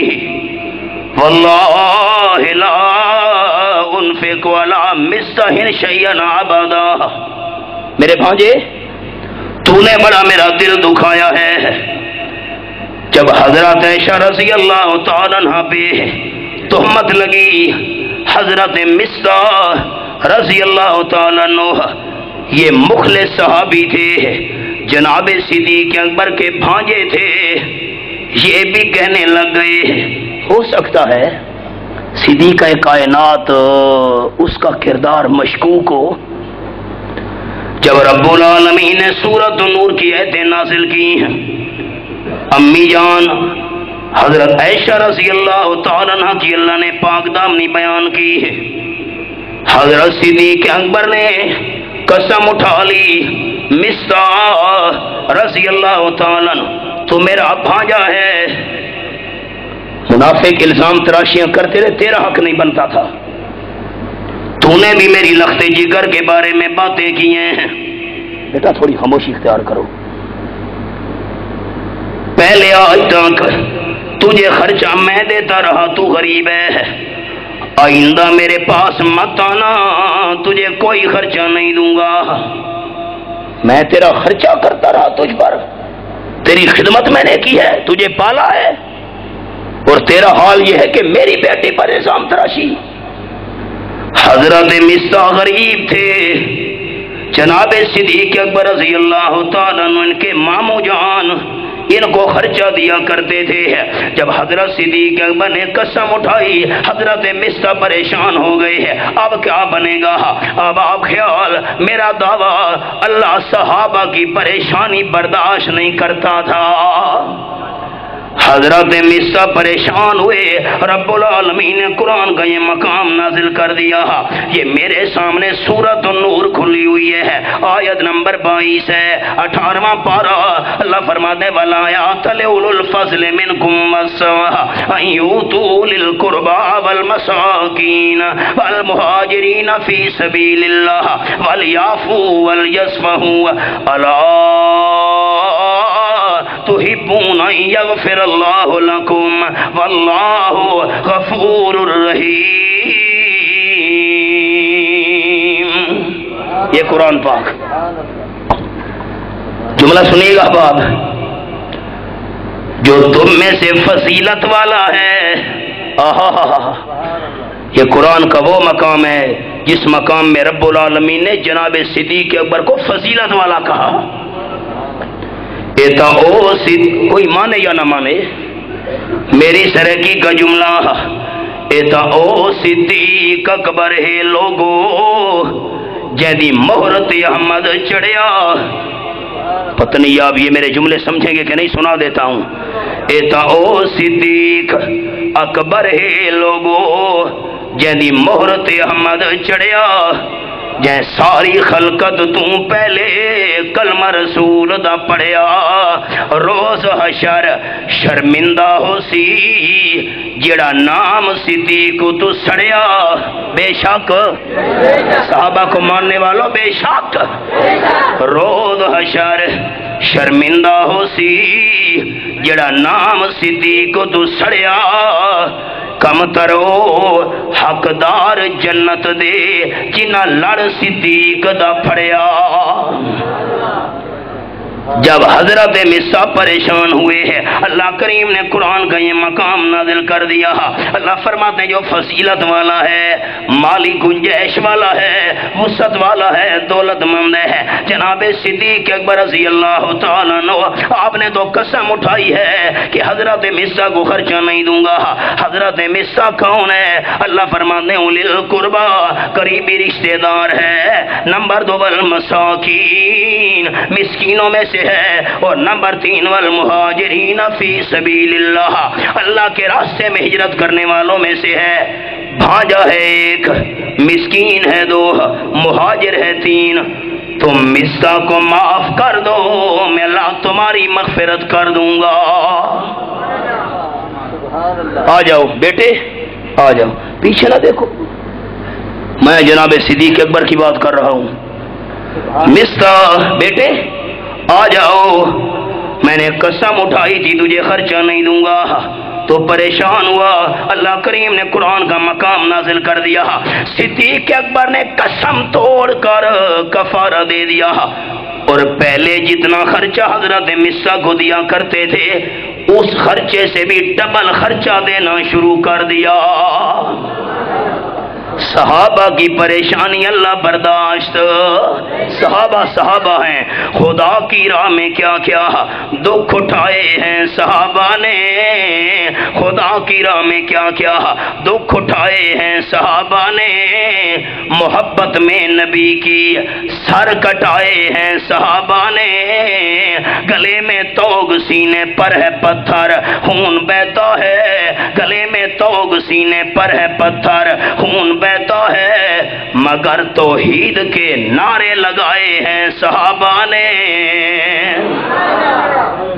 C: واللہ لا انفق ولا مستحن شیئا ابدا، میرے بھانجے تو نے بڑا میرا دل دکھایا ہے۔ جب حضرت عائشہ رضی اللہ تعالیٰ عنہ پہ تہمت لگی، حضرت مصطح رضی اللہ تعالیٰ عنہ یہ مخلص صحابی تھے، جناب صدیق اکبر کے بھانجے تھے، یہ بھی کہنے لگ گئے ہو سکتا ہے صدیقہ کائنات اس کا کردار مشکوک ہو۔ جب رب العالمین نے سورۃ النور کی آیتیں نازل کی، امی جان حضرت عائشہ رضی اللہ تعالیٰ عنہ کی اللہ نے پاک دامنی بیان کی ہے، حضرت صدیق اکبر نے قسم اٹھا لی، مصطح رضی اللہ تعالیٰ عنہ تو میرا بھانجا ہے، منافق الزام تراشیاں کرتے رہے، تیرا حق نہیں بنتا تھا، تو نے بھی میری لخت جگر کے بارے میں باتیں کی ہیں، بیٹا تھوڑی خاموشی اختیار کرو، پہلے آج تک تجھے خرچہ میں دیتا رہا، تو غریب ہے، آئندہ میرے پاس مت آنا، تجھے کوئی خرچہ نہیں دوں گا، میں تیرا خرچہ کرتا رہا تجھ پر، تیری خدمت میں نے کی ہے، تجھے پالا ہے، اور تیرا حال یہ ہے کہ میری بیٹی پر الزام تراشی۔ حضرت مصطح غریب تھے، جناب صدیق اکبر رضی اللہ تعالیٰ عنہ ان کے ماموں جان ان کو خرچہ دیا کرتے تھے۔ جب حضرت صدیق اکبر نے قسم اٹھائی، حضرت مصطفیٰ پریشان ہو گئے ہیں، اب کیا بنے گا؟ اب آپ خیال، میرا دعویٰ اللہ صحابہ کی پریشانی برداشت نہیں کرتا تھا۔ حضرت مصطفیٰ پریشان ہوئے، رب العالمین نے قرآن کا یہ مقام نازل کر دیا۔ یہ میرے سامنے سورۃ النور کھلی ہوئی ہے، آیت نمبر 22 ہے، 18واں پارہ۔ اللہ فرماتے وَلَا يَأْتَلِ أُولُو الْفَضْلِ مِنْكُمْ وَالسَّعَةِ أَنْ يُؤْتُوا أُولِي الْقُرْبَى وَالْمَسَاكِينَ وَالْمُهَاجِرِينَ فِي سَبِيلِ اللَّهِ وَلْيَعْفُوا وَلْيَصْفَحُوا أَلَا تحبون ان یغفر اللہ لکم واللہ غفور الرحیم۔ یہ قرآن پاک جملہ سنیے گا باپ، جو تم میں سے فضیلت والا ہے، یہ قرآن کا وہ مقام ہے جس مقام میں رب العالمین نے جناب صدیق اکبر کو فضیلت والا کہا۔ ایتا او کوئی مانے یا نہ مانے میری سرکی کا جملہ، ایتا او صدیق اکبر ہے لوگو جیدی مہرت احمد چڑھیا۔ پتہ نہیں آپ یہ میرے جملے سمجھیں گے کہ نہیں، سنا دیتا ہوں۔ ایتا او صدیق اکبر ہے لوگو جیدی مہرت احمد چڑھیا، جے ساری خلقت تو پہلے کلمہ رسول دا پڑھیا، روز حشر شرمندہ ہو سی جڑا نام صدیق تو سڑیا۔ بے شک صحابہ کو ماننے والوں، بے شک روز حشر شرمندہ ہو سی جڑا نام صدیق تو سڑیا، کم ترو حقدار جنت دے جنہ لڑ صدیق دا پھڑیا۔ جب حضرت مصطفیٰ پریشان ہوئے ہیں، اللہ کریم نے قرآن کا یہ مقام نازل کر دیا۔ اللہ فرماتے ہیں جو فضیلت والا ہے، مالی گنجائش والا ہے، وسعت والا ہے، دولت مند ہے، جناب صدیق اکبر رضی اللہ تعالیٰ عنہ، آپ نے تو قسم اٹھائی ہے کہ حضرت مصطفیٰ کو خرچہ نہیں دوں گا۔ حضرت مصطفیٰ کون ہے؟ اللہ فرماتے ہیں اولی القربہ، قریبی رشتہ دار ہے۔ نمبر 2 والمساکین، مسکینوں میں سے ہے، اور نمبر 3 والمہاجرین فی سبیل اللہ، اللہ کے راستے میں ہجرت کرنے والوں میں سے ہے۔ بھانجا ہے 1، مسکین ہے 2، مہاجر ہے 3۔ تم مصطفیٰ کو معاف کر دو، میں اللہ تمہاری مغفرت کر دوں گا۔ آ جاؤ بیٹے، آ جاؤ، پیچھے نہ دیکھو، میں جناب صدیق اکبر کی بات کر رہا ہوں۔ مصطفیٰ بیٹے آ جاؤ، میں نے قسم اٹھائی تھی تجھے خرچہ نہیں دوں گا، تو پریشان ہوا۔ اللہ کریم نے قرآن کا مقام نازل کر دیا۔ صدیق اکبر نے قسم توڑ کر کفارہ دے دیا، اور پہلے جتنا خرچہ حضرت مصطفیٰ کو دیا کرتے تھے اس خرچے سے بھی ڈبل خرچہ دینا شروع کر دیا۔ صحابہ کی پریشانی اللہ برداشت، صحابہ ہیں، خدا کی راہ میں کیا کیا دکھ اٹھائے ہیں صحابہ نے، خدا کی راہ میں کیا کیا دکھ اٹھائے ہیں صحابہ نے، محبت میں نبی کی سر کٹائے ہیں صحابہ نے، گلے میں توگ سینے پر ہے پتھر خون بہتا ہے، گلے میں توگ سینے پر ہے پتھر خون بہتا ہے، مگر توحید کے نعرے لگائے ہیں صحابہ نے،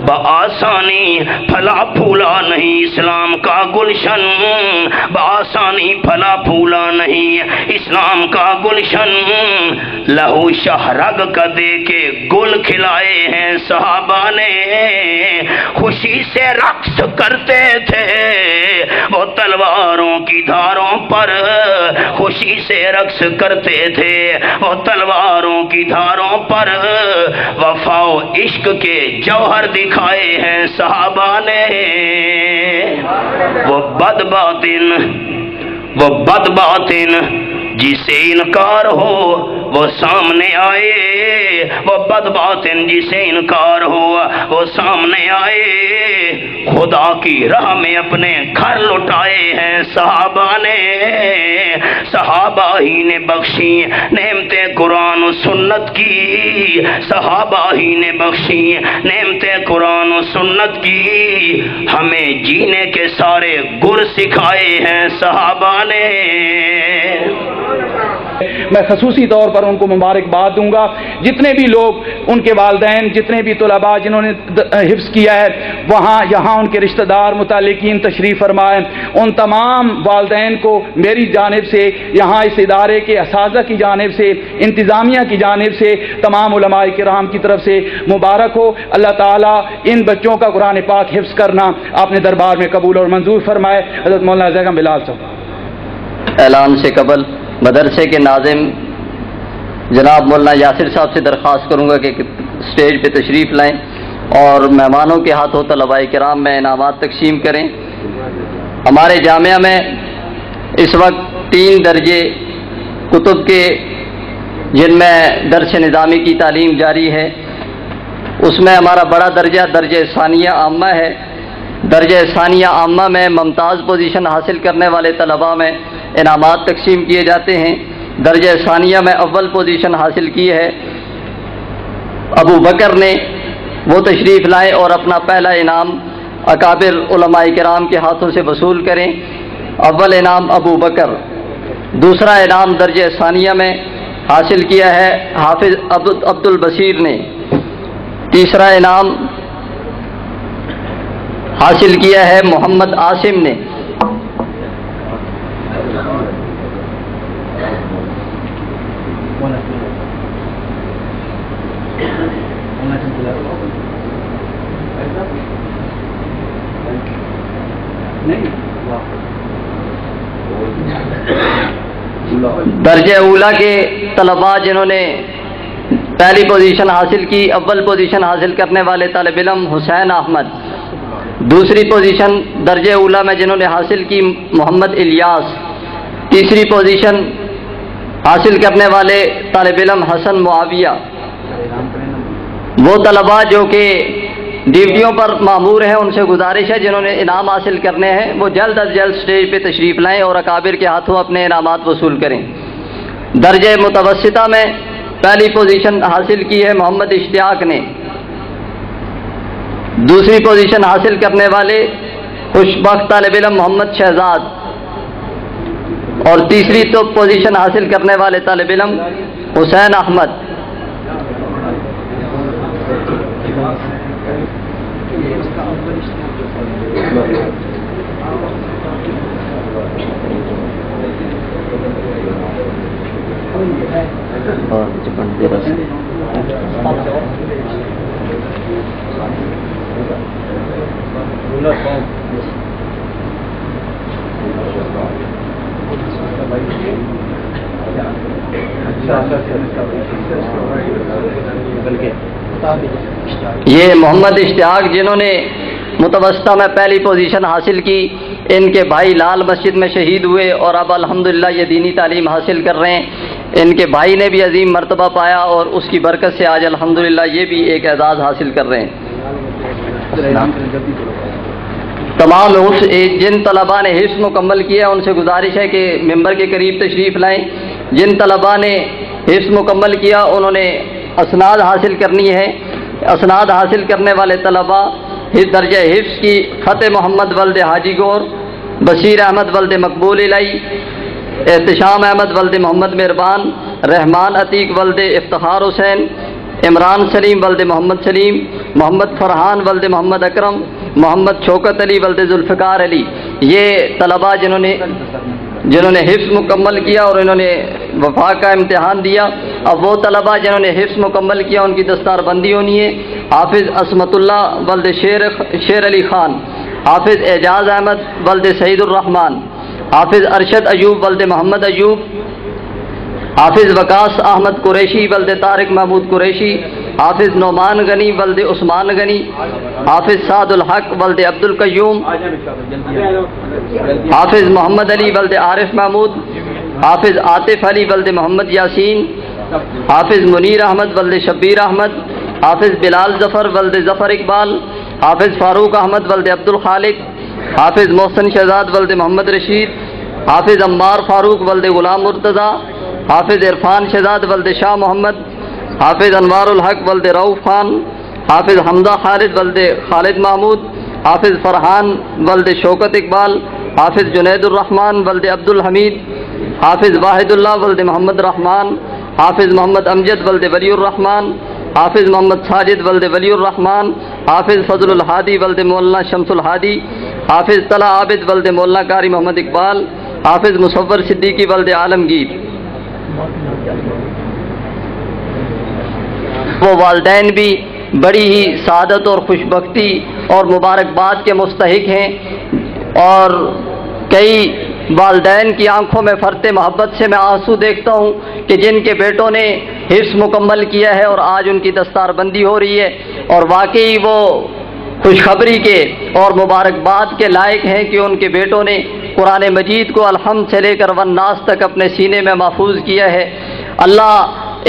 C: بآسانی پھلا پھولا نہیں اسلام کا گلشن، بآسانی پھلا پھولا نہیں اسلام کا گلشن، لہو شہرگ کا دے کے گل کھلائے ہیں صحابہ نے، خوشی سے رقص کرتے تھے وہ تلواروں کی دھاروں پر، خوشی سے رقص کرتے تھے وہ تلواروں کی دھاروں پر، وفا و عشق کے جوہر دکھائے ہیں صحابہ نے، وہ بد باطن جسے انکار ہو وہ سامنے آئے، وہ بدباطن جسے انکار ہوا وہ سامنے آئے، خدا کی راہ میں اپنے گھر لٹائے ہیں صحابہ نے، صحابہ ہی نے بخشی نعمتیں قرآن و سنت کی، صحابہ ہی نے بخشی نعمتیں قرآن و سنت کی، ہمیں جینے کے سارے گر سکھائے ہیں صحابہ نے۔
D: میں خصوصی طور پر ان کو مبارکباد دوں گا، جتنے بھی لوگ ان کے والدین، جتنے بھی طلباء جنہوں نے حفظ کیا ہے وہاں یہاں ان کے رشتہ دار متعلقین تشریف فرمائیں، ان تمام والدین کو میری جانب سے، یہاں اس ادارے کے اساتذہ کی جانب سے، انتظامیہ کی جانب سے، تمام علماء کرام کی طرف سے مبارک ہو۔ اللہ تعالیٰ ان بچوں کا قرآن پاک حفظ کرنا اپنے دربار میں قبول اور منظور فرمائے۔ حضرت مولانا زیغم بلال صاحب۔
E: اعلان سے قبل مدرسے کے ناظم جناب مولانا یاسر صاحب سے درخواست کروں گا کہ اسٹیج پہ تشریف لائیں اور مہمانوں کے ہاتھوں طلباء کرام میں انعامات تقسیم کریں۔ ہمارے جامعہ میں اس وقت 3 درجے کتب کے جن میں درس نظامی کی تعلیم جاری ہے، اس میں ہمارا بڑا درجہ درجہ ثانیہ عامہ ہے۔ درجہ ثانیہ عامہ میں ممتاز پوزیشن حاصل کرنے والے طلباء میں انعامات تقسیم کیے جاتے ہیں۔ درجہ ثانیہ میں اول پوزیشن حاصل کی ہے ابو بکر نے، وہ تشریف لائیں اور اپنا پہلا انعام اکابر علماء کرام کے ہاتھوں سے وصول کریں۔ اول انعام ابو بکر۔ دوسرا انعام درجہ ثانیہ میں حاصل کیا ہے حافظ عبد البصیر نے۔ تیسرا انعام حاصل کیا ہے محمد عاصم نے۔ درجہ اولا کے طلباء جنہوں نے پہلی پوزیشن حاصل کی، اول پوزیشن حاصل کرنے والے طالب علم حسین احمد۔ دوسری پوزیشن درجہ اولا میں جنہوں نے حاصل کی محمد الیاس۔ تیسری پوزیشن حاصل کرنے والے طالب علم حسن معاویہ۔ وہ طلباء جو کہ ڈیوٹیوں پر مامور ہیں ان سے گزارش ہے جنہوں نے انعام حاصل کرنے ہیں وہ جلد از جلد اسٹیج پہ تشریف لائیں اور اکابر کے ہاتھوں اپنے انعامات وصول کریں۔ درجہ متوسطہ میں پہلی پوزیشن حاصل کی ہے محمد اشتیاق نے۔ دوسری پوزیشن حاصل کرنے والے خوشبخت طالب علم محمد شہزاد، اور تیسری تو پوزیشن حاصل کرنے والے طالب علم حسین احمد۔ یہ محمد اشتیاق جنہوں نے متوسطہ میں پہلی پوزیشن حاصل کی، ان کے بھائی لال مسجد میں شہید ہوئے اور اب الحمدللہ یہ دینی تعلیم حاصل کر رہے ہیں۔ ان کے بھائی نے بھی عظیم مرتبہ پایا اور اس کی برکت سے آج الحمدللہ یہ بھی ایک اعزاز حاصل کر رہے ہیں۔ تمام جن طلباء نے حفظ مکمل کیا ان سے گزارش ہے کہ ممبر کے قریب تشریف لائیں۔ جن طلباء نے حفظ مکمل کیا انہوں نے اسناد حاصل کرنی ہے۔ اسناد حاصل کرنے والے طلباء درجہ حفظ کی فتح محمد ولد حاجی گور، بشیر احمد ولد مقبول الہی، احتشام احمد ولد محمد مہربان، رحمان عتیق ولد افتخار حسین، عمران سلیم ولد محمد سلیم، محمد فرحان ولد محمد اکرم، محمد شوکت علی ولد ذوالفقار علی، یہ طلباء جنہوں نے حفظ مکمل کیا اور انہوں نے وفاق کا امتحان دیا۔ اب وہ طلباء جنہوں نے حفظ مکمل کیا ان کی دستار بندی ہونی ہے۔ حافظ عصمت اللہ ولد شیر علی خان، حافظ اعجاز احمد ولد سعید الرحمان، حافظ ارشد ایوب ولد محمد ایوب، حافظ وقاص احمد قریشی ولد طارق محمود قریشی، حافظ نعمان غنی ولد عثمان غنی، حافظ سعد الحق ولد عبد القیوم، حافظ محمد علی ولد عارف محمود، حافظ عاطف علی ولد محمد یاسین، حافظ منیر احمد ولد شبیر احمد، حافظ بلال ظفر ولد ظفر اقبال، حافظ فاروق احمد ولد عبد الخالق، حافظ محسن شہزاد ولد محمد رشید، حافظ عمار فاروق ولد غلام مرتضیٰ، حافظ عرفان شہزاد ولد شاہ محمد، حافظ انوار الحق ولد رؤوف خان، حافظ حمزہ خالد ولد خالد محمود، حافظ فرحان ولد شوکت اقبال، حافظ جنید الرحمن ولد عبد الحمید، حافظ واحد اللہ ولد محمد رحمان، حافظ محمد امجد ولد ولی الرحمان، حافظ محمد ساجد ولد ولی الرحمان، حافظ فضل الحادی ولد مولانا شمس الحادی، حافظ طلع عابد ولد مولانا قاری محمد اقبال، حافظ مصور صدیقی ولد عالمگیر۔ وہ والدین بھی بڑی ہی سعادت اور خوشبختی اور مبارکباد کے مستحق ہیں، اور کئی والدین کی آنکھوں میں فرط محبت سے میں آنسو دیکھتا ہوں کہ جن کے بیٹوں نے حفظ مکمل کیا ہے اور آج ان کی دستار بندی ہو رہی ہے، اور واقعی وہ خوشخبری کے اور مبارکباد کے لائق ہیں کہ ان کے بیٹوں نے قرآن مجید کو الحمد سے لے کر والناس تک اپنے سینے میں محفوظ کیا ہے۔ اللہ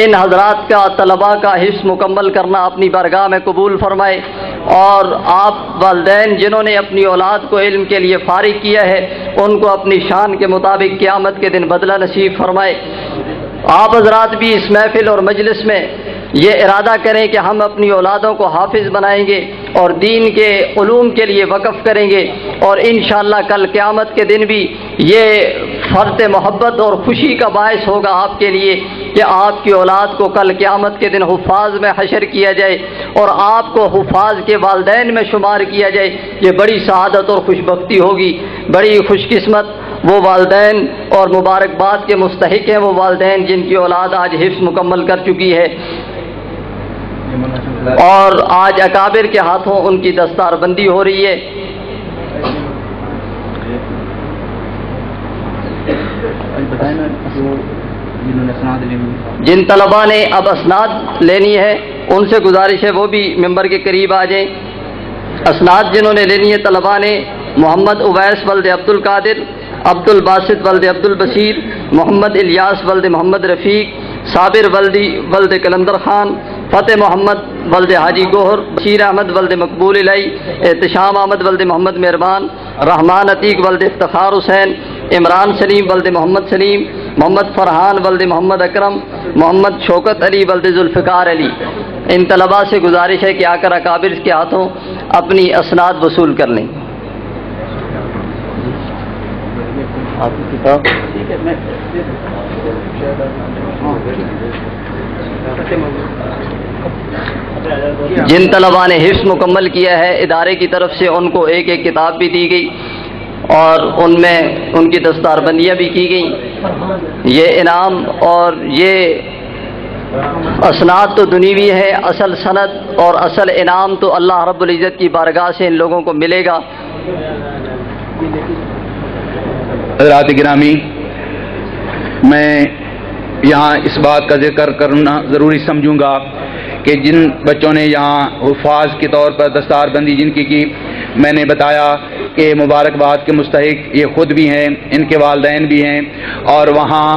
E: ان حضرات کا طلباء کا حفظ مکمل کرنا اپنی بارگاہ میں قبول فرمائے، اور آپ والدین جنہوں نے اپنی اولاد کو علم کے لیے فارغ کیا ہے ان کو اپنی شان کے مطابق قیامت کے دن بدلہ نصیب فرمائے۔ آپ حضرات بھی اس محفل اور مجلس میں یہ ارادہ کریں کہ ہم اپنی اولادوں کو حافظ بنائیں گے اور دین کے علوم کے لیے وقف کریں گے، اور انشاءاللہ کل قیامت کے دن بھی یہ فرط محبت اور خوشی کا باعث ہوگا آپ کے لیے کہ آپ کی اولاد کو کل قیامت کے دن حفاظ میں حشر کیا جائے اور آپ کو حفاظ کے والدین میں شمار کیا جائے۔ یہ بڑی سعادت اور خوشبختی ہوگی۔ بڑی خوش قسمت وہ والدین اور مبارکباد کے مستحق ہیں وہ والدین جن کی اولاد آج حفظ مکمل کر چکی ہے، اور آج اکابر کے ہاتھوں ان کی دستار بندی ہو رہی ہے۔ جن طلباء نے اب اسناد لینی ہے ان سے گزارش ہے وہ بھی ممبر کے قریب آ جائیں۔ اسناد جنہوں نے لینی ہے طلباء نے محمد اویس ولد عبد القادر، عبد الباسط ولد عبد البصیر، محمد الیاس ولد محمد رفیق، صابر ولد کلندر خان، فتح محمد ولد حاجی گوہر، بشیر احمد ولد مقبول الہی، احتشام احمد ولد محمد مہربان، رحمان عتیق ولد افتخار حسین، عمران سلیم ولد محمد سلیم، محمد فرحان ولد محمد اکرم، محمد شوکت علی ولد ذوالفقار علی۔ ان طلباء سے گزارش ہے کہ آ کر اکابر کے ہاتھوں اپنی اسناد وصول کر لیں۔ جن طلباء نے حفظ مکمل کیا ہے ادارے کی طرف سے ان کو ایک ایک کتاب بھی دی گئی اور ان میں ان کی دستار بندیاں بھی کی گئیں۔ یہ انعام اور یہ اسناد تو دنیوی ہے، اصل سند اور اصل انعام تو اللہ رب العزت کی بارگاہ سے ان لوگوں کو ملے گا۔
D: حضرات گرامی، میں یہاں اس بات کا ذکر کرنا ضروری سمجھوں گا کہ جن بچوں نے یہاں حفاظ کے طور پر دستار بندی جن کی میں نے بتایا کہ مبارکباد کے مستحق یہ خود بھی ہیں، ان کے والدین بھی ہیں، اور وہاں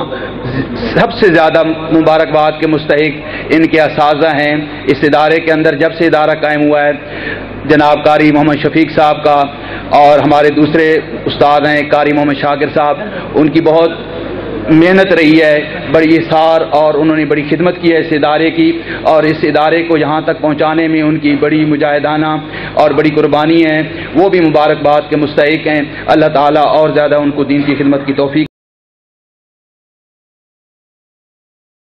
D: سب سے زیادہ مبارکباد کے مستحق ان کے اساتذہ ہیں۔ اس ادارے کے اندر جب سے ادارہ قائم ہوا ہے جناب قاری محمد شفیق صاحب کا اور ہمارے دوسرے استاد ہیں قاری محمد شاکر صاحب، ان کی بہت محنت رہی ہے، بڑی اثار اور انہوں نے بڑی خدمت کی ہے اس ادارے کی، اور اس ادارے کو یہاں تک پہنچانے میں ان کی بڑی مجاہدانہ اور بڑی قربانی ہے، وہ بھی مبارکباد کے مستحق ہیں۔ اللہ تعالیٰ اور زیادہ ان کو دین کی خدمت کی توفیق